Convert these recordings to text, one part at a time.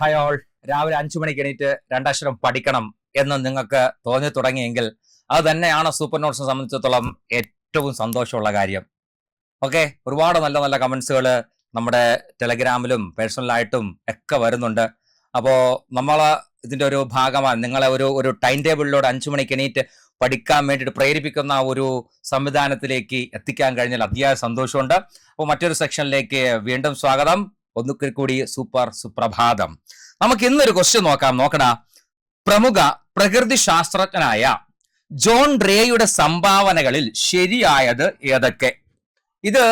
Hi all, രാവിലെ 5 മണിക്ക് എണീറ്റ് രണ്ടക്ഷരം പഠിക്കണം എന്ന് നിങ്ങൾക്ക് തോന്നി തുടങ്ങിയെങ്കിൽ അത് തന്നെയാണ് സൂപ്പർ നോട്ട്സിനെ സംബന്ധിച്ചിടത്തോളം ഏറ്റവും സന്തോഷമുള്ള കാര്യം. ഓക്കെ, ഒരുപാട് നല്ല നല്ല കമന്റ്സുകൾ നമ്മുടെ ടെലഗ്രാമിലും പേഴ്സണലായിട്ടും ഒക്കെ വരുന്നുണ്ട്. അപ്പോൾ നമ്മൾ ഇതിന്റെ ഒരു ഭാഗമാണ്. നിങ്ങളെ ഒരു ടൈം ടേബിളിലൂടെ 5 മണിക്ക് എണീറ്റ് പഠിക്കാൻ വേണ്ടിയിട്ട് പ്രേരിപ്പിക്കുന്ന ഒരു സംവിധാനത്തിലേക്ക് എത്തിക്കാൻ കഴിഞ്ഞാൽ അതിയായ സന്തോഷമുണ്ട്. അപ്പോൾ മറ്റൊരു സെക്ഷനിലേക്ക് വീണ്ടും സ്വാഗതം. ഒന്നുകിൽ കൂടി സൂപ്പർ സുപ്രഭാതം. നമുക്ക് ഇന്നൊരു ക്വസ്റ്റ്യൻ നോക്കടാ. പ്രമുഖ പ്രകൃതി ശാസ്ത്രജ്ഞനായ ജോൺ റേയുടെ സംഭാവനകളിൽ ശരിയായത് ഏതൊക്കെ? ഇത്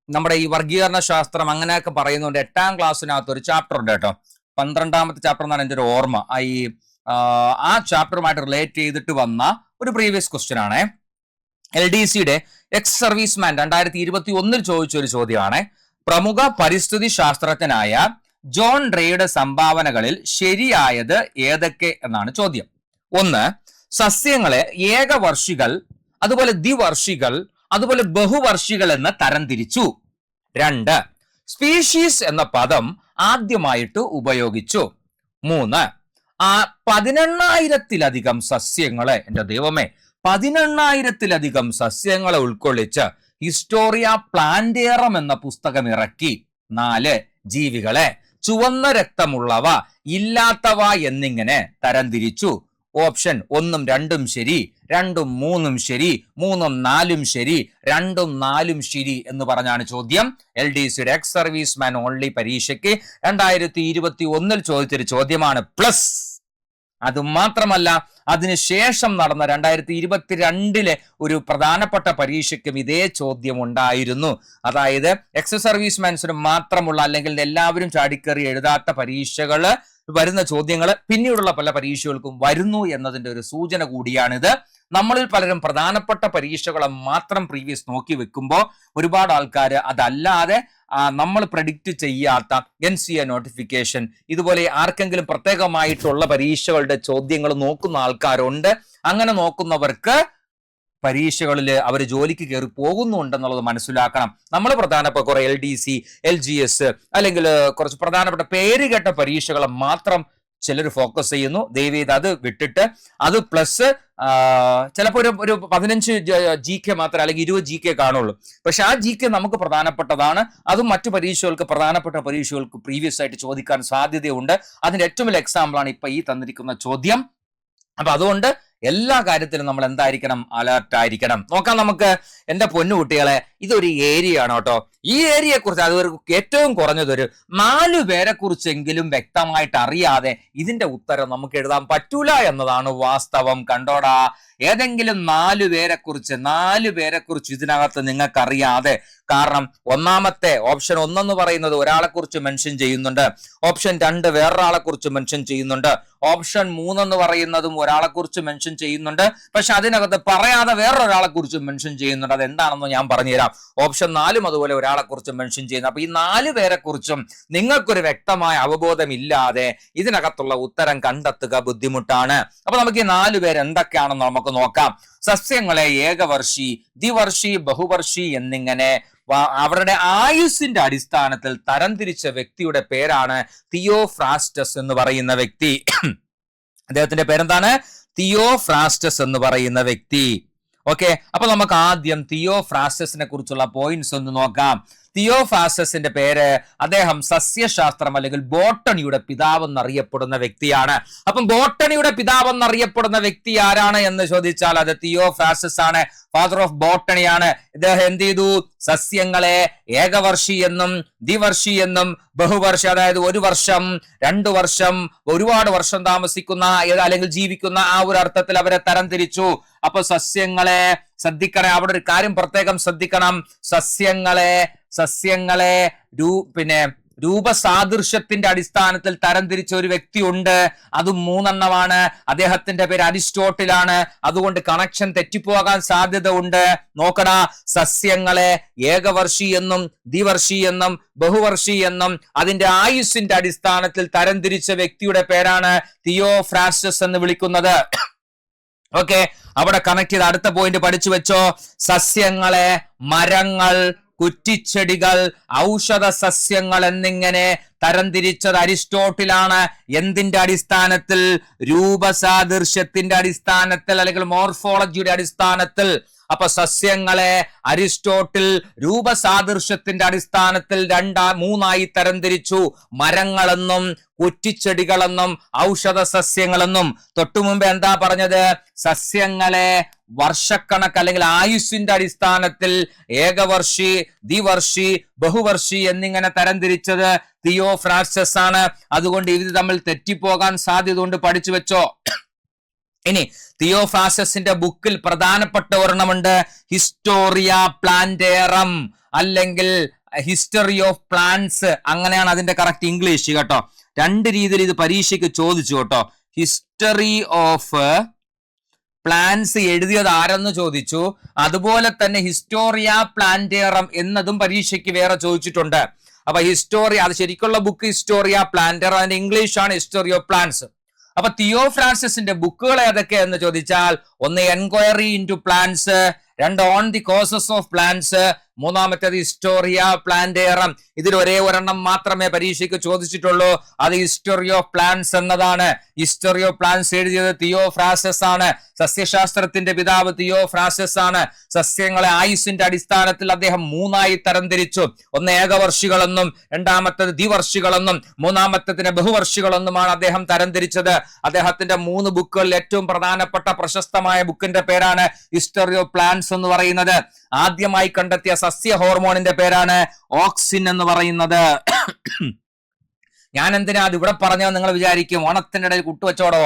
നമ്മുടെ ഈ വർഗീകരണ ശാസ്ത്രം അങ്ങനെയൊക്കെ പറയുന്നുണ്ട്. 8ാം ക്ലാസ്സിനകത്ത് ഒരു ചാപ്റ്റർ ഉണ്ട് കേട്ടോ, 12ാമത്തെ ചാപ്റ്റർ എന്നാണ് എൻ്റെ ഒരു ഓർമ്മ. ആ ചാപ്റ്ററുമായിട്ട് റിലേറ്റ് ചെയ്തിട്ട് വന്ന ഒരു പ്രീവിയസ് ക്വസ്റ്റ്യൻ ആണ്. LDCയുടെ എക്സ് സർവീസ്മാൻ 2021 ചോദിച്ച ഒരു ചോദ്യമാണ്. പ്രമുഖ പരിസ്ഥിതി ശാസ്ത്രജ്ഞനായ ജോൺ റേയുടെ സംഭാവനകളിൽ ശരിയായത് ഏതൊക്കെ എന്നാണ് ചോദ്യം. 1. സസ്യങ്ങളെ ഏകവർഷികൾ, അതുപോലെ ദ്വിവർഷികൾ, അതുപോലെ ബഹുവർഷികൾ എന്ന് തരംതിരിച്ചു. 2. സ്പീഷീസ് എന്ന പദം ആദ്യമായിട്ട് ഉപയോഗിച്ചു. 3. 18,000-ലധികം സസ്യങ്ങളെ, എന്റെ ദൈവമേ, 18,000-ലധികം സസ്യങ്ങളെ ഉൾക്കൊള്ളിച്ച് ഹിസ്റ്റോറിയ പ്ലാന്റേറം എന്ന പുസ്തകം ഇറക്കി. 4. ജീവികളെ ചുവന്ന രക്തമുള്ളവ, ഇല്ലാത്തവ എന്നിങ്ങനെ തരംതിരിച്ചു. ഓപ്ഷൻ 1ഉം 2ഉം ശരി, 2ഉം 3ഉം ശരി, 3ഉം 4ഉം ശരി, 2ഉം 4ഉം ശരി എന്ന് പറഞ്ഞാണ് ചോദ്യം. LDCയുടെ എക്സ് സർവീസ്മാൻ ഓൺലി പരീക്ഷയ്ക്ക് 2021 ചോദിച്ചൊരു ചോദ്യമാണ്. പ്ലസ് അതുമാത്രമല്ല, അതിനുശേഷം നടന്ന 2022 ഒരു പ്രധാനപ്പെട്ട പരീക്ഷയ്ക്കും ഇതേ ചോദ്യം ഉണ്ടായിരുന്നു. അതായത് എക്സ് സർവീസ്മാൻസിന് മാത്രമുള്ള, അല്ലെങ്കിൽ എല്ലാവരും ചാടിക്കറി എഴുതാത്ത പരീക്ഷകൾ വരുന്ന ചോദ്യങ്ങൾ പിന്നീടുള്ള പല പരീക്ഷകൾക്കും വരുന്നു എന്നതിന്റെ ഒരു സൂചന കൂടിയാണിത്. നമ്മളിൽ പലരും പ്രധാനപ്പെട്ട പരീക്ഷകളെ മാത്രം പ്രീവിയസ് നോക്കി വെക്കുമ്പോൾ ഒരുപാട് ആൾക്കാർ അതല്ലാതെ നമ്മൾ പ്രഡിക്റ്റ് ചെയ്യാത്ത NCA നോട്ടിഫിക്കേഷൻ, ഇതുപോലെ ആർക്കെങ്കിലും പ്രത്യേകമായിട്ടുള്ള പരീക്ഷകളുടെ ചോദ്യങ്ങൾ നോക്കുന്ന ആൾക്കാരുണ്ട്. അങ്ങനെ നോക്കുന്നവർക്ക് പരീക്ഷകളിൽ അവർ ജോലിക്ക് കയറി പോകുന്നുണ്ടെന്നുള്ളത് മനസ്സിലാക്കണം. നമ്മൾ പ്രധാനപ്പെട്ട കുറെ LDC, LGS അല്ലെങ്കിൽ കുറച്ച് പ്രധാനപ്പെട്ട പേരുകേട്ട പരീക്ഷകളെ മാത്രം ചിലർ ഫോക്കസ് ചെയ്യുന്നു. ദയവേത് അത് വിട്ടിട്ട് അത് പ്ലസ് ചിലപ്പോൾ ഒരു 15 GK മാത്രം, അല്ലെങ്കിൽ 20 GK കാണുള്ളൂ. പക്ഷെ ആ GK നമുക്ക് പ്രധാനപ്പെട്ടതാണ്. അതും മറ്റു പരീക്ഷകൾക്ക്, പ്രധാനപ്പെട്ട പരീക്ഷകൾക്ക് പ്രീവിയസ് ആയിട്ട് ചോദിക്കാൻ സാധ്യതയുണ്ട്. അതിന്റെ ഏറ്റവും വലിയ എക്സാമ്പിളാണ് ഇപ്പൊ ഈ തന്നിരിക്കുന്ന ചോദ്യം. അപ്പൊ അതുകൊണ്ട് എല്ലാ കാര്യത്തിലും നമ്മൾ എന്തായിരിക്കണം? അലർട്ട് ആയിരിക്കണം. നോക്കാം നമുക്ക്. എന്റെ പൊന്നുകുട്ടികളെ, ഇതൊരു ഏരിയ ആണ് കേട്ടോ. ഈ ഏരിയയെ കുറിച്ച് അത് ഏറ്റവും കുറഞ്ഞതൊരു 4 പേരെ കുറിച്ചെങ്കിലും വ്യക്തമായിട്ട് അറിയാതെ ഇതിന്റെ ഉത്തരം നമുക്ക് എഴുതാൻ പറ്റൂല എന്നതാണ് വാസ്തവം. കണ്ടോടാ, ഏതെങ്കിലും 4 പേരെ കുറിച്ച് ഇതിനകത്ത് നിങ്ങൾക്ക് അറിയാതെ. കാരണം ഒന്നാമത്തെ ഓപ്ഷൻ 1 എന്ന് പറയുന്നത് ഒരാളെ കുറിച്ച് മെൻഷൻ ചെയ്യുന്നുണ്ട്. ഓപ്ഷൻ 2 വേറൊരാളെ കുറിച്ച് മെൻഷൻ ചെയ്യുന്നുണ്ട്. ഓപ്ഷൻ 3 എന്ന് പറയുന്നതും ഒരാളെ കുറിച്ച് മെൻഷൻ ചെയ്യുന്നുണ്ട്. പക്ഷെ അതിനകത്ത് പറയാതെ വേറൊരാളെ കുറിച്ച് മെൻഷൻ ചെയ്യുന്നുണ്ട്. അതെന്താണെന്ന് ഞാൻ പറഞ്ഞുതരാം. ഓപ്ഷൻ 4ഉം അതുപോലെ ഒരാളെ കുറിച്ച് മെൻഷൻ ചെയ്യുന്നു. അപ്പൊ ഈ 4 പേരെ കുറിച്ചും നിങ്ങൾക്കൊരു വ്യക്തമായ അവബോധം ഇല്ലാതെ ഇതിനകത്തുള്ള ഉത്തരം കണ്ടെത്തുക ബുദ്ധിമുട്ടാണ്. അപ്പൊ നമുക്ക് ഈ 4 പേര് എന്തൊക്കെയാണെന്ന് നമുക്ക് നോക്കാം. സസ്യങ്ങളെ ഏകവർഷി, ദ്വിവർഷി, ബഹുവർഷി എന്നിങ്ങനെ അവരുടെ ആയുസ്സിന്റെ അടിസ്ഥാനത്തിൽ തരംതിരിച്ച വ്യക്തിയുടെ പേരാണ് തിയോഫ്രാസ്റ്റസ് എന്ന് പറയുന്ന വ്യക്തി. അദ്ദേഹത്തിന്റെ പേരെന്താണ്? തിയോഫ്രാസ്റ്റസ് എന്ന് പറയുന്ന വ്യക്തി. ഓക്കെ, അപ്പൊ നമുക്ക് ആദ്യം തിയോഫ്രാസ്റ്റസിനെ കുറിച്ചുള്ള പോയിന്റ്സ് ഒന്ന് നോക്കാം. തിയോഫ്രാസ്റ്റസിന്റെ പേര്, അദ്ദേഹം സസ്യശാസ്ത്രം അല്ലെങ്കിൽ ബോട്ടണിയുടെ പിതാവ് എന്നറിയപ്പെടുന്ന വ്യക്തിയാണ്. അപ്പം ബോട്ടണിയുടെ പിതാവ് എന്നറിയപ്പെടുന്ന വ്യക്തി ആരാണ് എന്ന് ചോദിച്ചാൽ അത് തിയോഫ്രാസ്റ്റസ് ആണ്. ഫാദർ ഓഫ് ബോട്ടണിയാണ്. ഇദ്ദേഹം എന്ത് ചെയ്തു? സസ്യങ്ങളെ ഏകവർഷി എന്നും ദ്വിവർഷി എന്നും ബഹുവർഷി, അതായത് 1 വർഷം, 2 വർഷം, ഒരുപാട് വർഷം താമസിക്കുന്ന അല്ലെങ്കിൽ ജീവിക്കുന്ന ആ ഒരു അർത്ഥത്തിൽ അവരെ തരംതിരിച്ചു. അപ്പൊ സസ്യങ്ങളെ ശ്രദ്ധിക്കണേ, അവിടെ ഒരു കാര്യം പ്രത്യേകം ശ്രദ്ധിക്കണം. സസ്യങ്ങളെ രൂപസാദൃശ്യത്തിന്റെ അടിസ്ഥാനത്തിൽ തരംതിരിച്ച ഒരു വ്യക്തി ഉണ്ട്. അതും 3 എണ്ണമാണ്. അദ്ദേഹത്തിന്റെ പേര് അരിസ്റ്റോട്ടിലാണ്. അതുകൊണ്ട് കണക്ഷൻ തെറ്റിപ്പോകാൻ സാധ്യത ഉണ്ട്. നോക്കടാ, സസ്യങ്ങളെ ഏകവർഷി എന്നും ദ്വിവർഷി എന്നും ബഹുവർഷി എന്നും അതിന്റെ ആയുസ്സിന്റെ അടിസ്ഥാനത്തിൽ തരംതിരിച്ച വ്യക്തിയുടെ പേരാണ് തിയോഫ്രാസ്റ്റസ് എന്ന് വിളിക്കുന്നത്. ഓക്കെ, അവിടെ കണക്ട് ചെയ്ത് അടുത്ത പോയിന്റ് പഠിച്ചു വെച്ചോ. സസ്യങ്ങളെ മരങ്ങൾ, കുറ്റിച്ചെടികൾ, ഔഷധ സസ്യങ്ങൾ എന്നിങ്ങനെ തരംതിരിച്ചത് അരിസ്റ്റോട്ടിലാണ്. എന്തിന്റെ അടിസ്ഥാനത്തിൽ? രൂപസാദൃശ്യത്തിന്റെ അടിസ്ഥാനത്തിൽ, അല്ലെങ്കിൽ മോർഫോളജിയുടെ അടിസ്ഥാനത്തിൽ. അപ്പൊ സസ്യങ്ങളെ അരിസ്റ്റോട്ടിൽ രൂപസാദൃശ്യത്തിന്റെ അടിസ്ഥാനത്തിൽ മൂന്നായി തരംതിരിച്ചു. മരങ്ങളെന്നും കുറ്റിച്ചെടികളെന്നും ഔഷധ സസ്യങ്ങളെന്നും. തൊട്ടുമുമ്പ് എന്താ പറഞ്ഞത്? സസ്യങ്ങളെ വർഷക്കണക്ക് അല്ലെങ്കിൽ ആയുസ്സിന്റെ അടിസ്ഥാനത്തിൽ ഏകവർഷി, ദ്വിവർഷി, ബഹുവർഷി എന്നിങ്ങനെ തരംതിരിച്ചത് തിയോഫ്രാസ്റ്റസ് ആണ്. അതുകൊണ്ട് ഇത് തമ്മിൽ തെറ്റിപ്പോകാൻ സാധ്യത കൊണ്ട് പഠിച്ചു വെച്ചോ. ഇനി തിയോഫ്രാസ്റ്റസിന്റെ ബുക്കിൽ പ്രധാനപ്പെട്ട ഒരെണ്ണമുണ്ട്, ഹിസ്റ്റോറിയ പ്ലാന്റേറം അല്ലെങ്കിൽ ഹിസ്റ്ററി ഓഫ് പ്ലാന്റ്സ്, അങ്ങനെയാണ് അതിന്റെ കറക്റ്റ് ഇംഗ്ലീഷ് കേട്ടോ. രണ്ട് രീതിയിൽ ഇത് പരീക്ഷയ്ക്ക് ചോദിച്ചു കേട്ടോ. ഹിസ്റ്ററി ഓഫ് പ്ലാന്റ്സ് എഴുതിയത് ആരെന്ന് ചോദിച്ചു, അതുപോലെ തന്നെ ഹിസ്റ്റോറിയ പ്ലാന്റേറം എന്നതും പരീക്ഷയ്ക്ക് വേറെ ചോദിച്ചിട്ടുണ്ട്. അപ്പൊ ഹിസ്റ്റോറിയ, അത് ശരിക്കുള്ള ബുക്ക് ഹിസ്റ്റോറിയ പ്ലാന്റേറം, അതിന്റെ ഇംഗ്ലീഷ് ആണ് ഹിസ്റ്ററി ഓഫ് പ്ലാന്റ്സ്. അപ്പൊ തിയോഫ്രാസ്റ്റസിന്റെ ബുക്കുകൾ ഏതൊക്കെ എന്ന് ചോദിച്ചാൽ, ഒന്ന് എൻക്വയറി ഇൻടു പ്ലാന്റ്സ്, രണ്ട് on the causes of plants, മൂന്നാമത്തേത് ഹിസ്റ്റോറിയ പ്ലാന്റേറം. ഇതിൽ ഒരേ ഒരെണ്ണം മാത്രമേ പരീക്ഷയ്ക്ക് ചോദിച്ചിട്ടുള്ളൂ, അത് ഹിസ്റ്ററി ഓഫ് പ്ലാന്റ്സ് എന്നതാണ്. ഹിസ്റ്ററി ഓഫ് പ്ലാന്റ്സ് എഴുതിയത് തിയോഫ്രാസ്റ്റസ് ആണ്. സസ്യശാസ്ത്രത്തിന്റെ പിതാവ് തിയോഫ്രാസ്റ്റസ് ആണ്. സസ്യങ്ങളെ ആയുസിന്റെ അടിസ്ഥാനത്തിൽ അദ്ദേഹം മൂന്നായി തരംതിരിച്ചു. ഒന്ന് ഏകവർഷികളെന്നും, രണ്ടാമത്തേത് ദ്വിവർഷികളെന്നും, മൂന്നാമത്തേതിനെ ബഹുവർഷികളെന്നുമാണ് അദ്ദേഹം തരംതിരിച്ചത്. അദ്ദേഹത്തിന്റെ 3 ബുക്കുകളിൽ ഏറ്റവും പ്രധാനപ്പെട്ട പ്രശസ്തമായ ബുക്കിന്റെ പേരാണ് ഹിസ്റ്ററി ഓഫ് പ്ലാന്റ്സ് എന്ന് പറയുന്നത്. ആദ്യമായി കണ്ടെത്തിയ സസ്യ ഹോർമോണിന്റെ പേരാണ് ഓക്സിൻ എന്ന് പറയുന്നത്. ഞാൻ എന്തിനാ അത് ഇവിടെ പറഞ്ഞത് നിങ്ങൾ വിചാരിക്കും, ഓണത്തിന്റെ ഇടയിൽ കുട്ടുവച്ചോടോ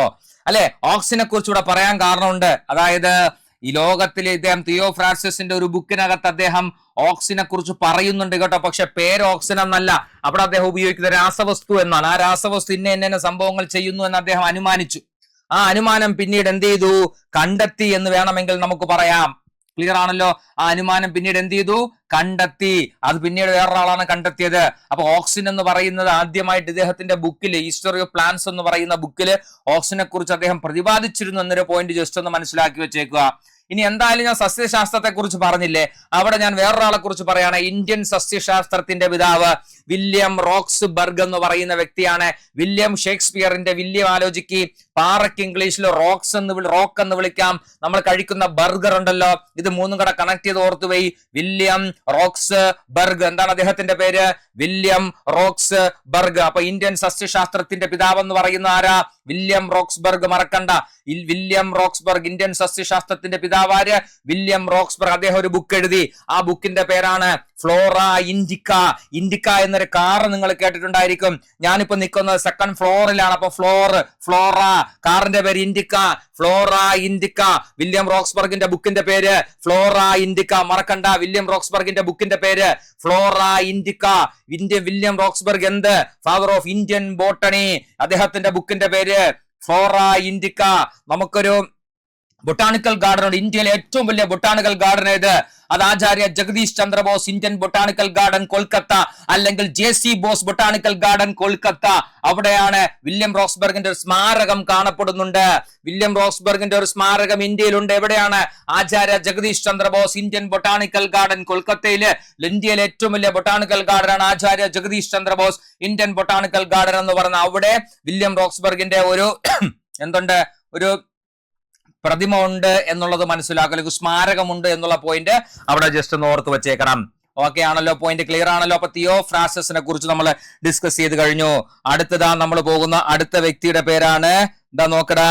അല്ലെ? ഓക്സിനെ കുറിച്ച് ഇവിടെ പറയാൻ കാരണമുണ്ട്. അതായത് ഈ ലോകത്തിലെ ഇദ്ദേഹം തിയോഫ്രാസ്റ്റസിന്റെ ഒരു ബുക്കിനകത്ത് അദ്ദേഹം ഓക്സിനെ കുറിച്ച് പറയുന്നുണ്ട് കേട്ടോ. പക്ഷെ പേര് ഓക്സിൻ എന്നല്ല, അവിടെ അദ്ദേഹം ഉപയോഗിക്കുന്ന രാസവസ്തു എന്നാണ്. ആ രാസവസ്തു ഇന്ന സംഭവങ്ങൾ ചെയ്യുന്നു എന്ന് അദ്ദേഹം അനുമാനിച്ചു. ആ അനുമാനം പിന്നീട് എന്ത് ചെയ്തു? കണ്ടെത്തി എന്ന് വേണമെങ്കിൽ നമുക്ക് പറയാം. ക്ലിയർ ആണല്ലോ? ആ അനുമാനം പിന്നീട് എന്ത് ചെയ്തു? കണ്ടെത്തി. അത് പിന്നീട് വേറൊരാളാണ് കണ്ടെത്തിയത്. അപ്പൊ ഓക്സിൻ എന്ന് പറയുന്നത് ആദ്യമായിട്ട് ഇദ്ദേഹത്തിന്റെ ബുക്കിൽ, ഹിസ്റ്ററി ഓഫ് പ്ലാന്റ്സ് എന്ന് പറയുന്ന ബുക്കിൽ ഓക്സിനെ കുറിച്ച് അദ്ദേഹം പ്രതിപാദിച്ചിരുന്നു എന്നൊരു പോയിന്റ് ജസ്റ്റ് ഒന്ന് മനസ്സിലാക്കി വെച്ചേക്കുക. ഇനി എന്തായാലും ഞാൻ സസ്യശാസ്ത്രത്തെ കുറിച്ച് പറഞ്ഞില്ലേ, അവിടെ ഞാൻ വേറൊരാളെ കുറിച്ച് പറയാണ്. ഇന്ത്യൻ സസ്യശാസ്ത്രത്തിന്റെ പിതാവ് വില്യം റോക്സ്ബർഗ് എന്ന് പറയുന്ന വ്യക്തിയാണ്. വില്യം ഷേക്സ്പിയറിന്റെ വില്യം ആലോചിക്ക്, പാറയ്ക്ക് ഇംഗ്ലീഷിൽ റോക്ക് എന്ന് വിളിക്കാം. നമ്മൾ കഴിക്കുന്ന ബർഗർ ഉണ്ടല്ലോ, ഇത് മൂന്നും കൂടെ കണക്ട് ചെയ്ത് ഓർത്തുപോയി. വില്യം റോക്സ് ബർഗ്, എന്താണ് അദ്ദേഹത്തിന്റെ പേര്? William Roxburgh. അപ്പൊ ഇന്ത്യൻ സസ്യശാസ്ത്രത്തിന്റെ പിതാവ് എന്ന് പറയുന്ന ആരാ? William Roxburgh. മറക്കണ്ട, വില്യം റോക്സ്ബർഗ് ഇന്ത്യൻ സസ്യശാസ്ത്രത്തിന്റെ പിതാവാര് വില്യം റോക്സ്ബർഗ്. അദ്ദേഹം ഒരു ബുക്ക് എഴുതി. ആ ബുക്കിന്റെ പേരാണ് ഫ്ലോറ ഇൻഡിക്ക. ഇൻഡിക്ക എന്നൊരു കാർ നിങ്ങൾ കേട്ടിട്ടുണ്ടായിരിക്കും. ഞാനിപ്പോ നിൽക്കുന്നത് 2nd ഫ്ലോറിലാണ്. അപ്പൊ ഫ്ലോറ, കാറിന്റെ പേര് ഇൻഡിക്ക, ഫ്ലോറ ഇൻഡിക്ക. വില്യം റോക്സ്ബർഗിന്റെ ബുക്കിന്റെ പേര് ഫ്ലോറ ഇൻഡിക്ക. മറക്കണ്ട, വില്യം റോക്സ്ബർഗിന്റെ ബുക്കിന്റെ പേര് ഫ്ലോറ ഇൻഡിക്ക. വില്യം റോക്സ്ബർഗ് എന്ത്? Father of Indian botany. അദ്ദേഹത്തിന്റെ ബുക്കിന്റെ പേര് ഫ്ലോറ ഇൻഡിക്ക. നമുക്കൊരു ബൊട്ടാണിക്കൽ ഗാർഡൻ ഉണ്ട്. ഇന്ത്യയിലെ ഏറ്റവും വലിയ ബൊട്ടാണിക്കൽ ഗാർഡൻ ഏത്? അത് Acharya Jagadish Chandra Bose Indian botanical garden Kolkata, അല്ലെങ്കിൽ JC Bose botanical garden Kolkata. അവിടെയാണ് വില്യം റോക്സ്ബർഗിന്റെ ഒരു സ്മാരകം കാണപ്പെടുന്നുണ്ട്. വില്യം റോക്സ്ബർഗിന്റെ ഒരു സ്മാരകം ഇന്ത്യയിലുണ്ട്. എവിടെയാണ്? Acharya Jagadish Chandra Bose Indian botanical garden കൊൽക്കത്തയില്. ഇന്ത്യയിലെ ഏറ്റവും വലിയ ബൊട്ടാണിക്കൽ ഗാർഡൻ ആണ് Acharya Jagadish Chandra Bose Indian botanical garden എന്ന് പറയുന്നത്. അവിടെ വില്യം റോക്സ്ബർഗിന്റെ ഒരു എന്തുണ്ട്? ഒരു പ്രതിമ ഉണ്ട് എന്നുള്ളത് മനസ്സിലാക്കുക, സ്മാരകമുണ്ട് എന്നുള്ള പോയിന്റ് അവിടെ ജസ്റ്റ് ഒന്ന് ഓർത്ത് വെച്ചേക്കണം. ഓക്കെ ആണല്ലോ? പോയിന്റ് ക്ലിയർ ആണല്ലോ? അപ്പൊ തിയോഫ്രാസ്റ്റസിനെ കുറിച്ച് നമ്മൾ ഡിസ്കസ് ചെയ്ത് കഴിഞ്ഞു. അടുത്തതാ നമ്മൾ പോകുന്ന അടുത്ത വ്യക്തിയുടെ പേരാണ്, എന്താ നോക്കടാ,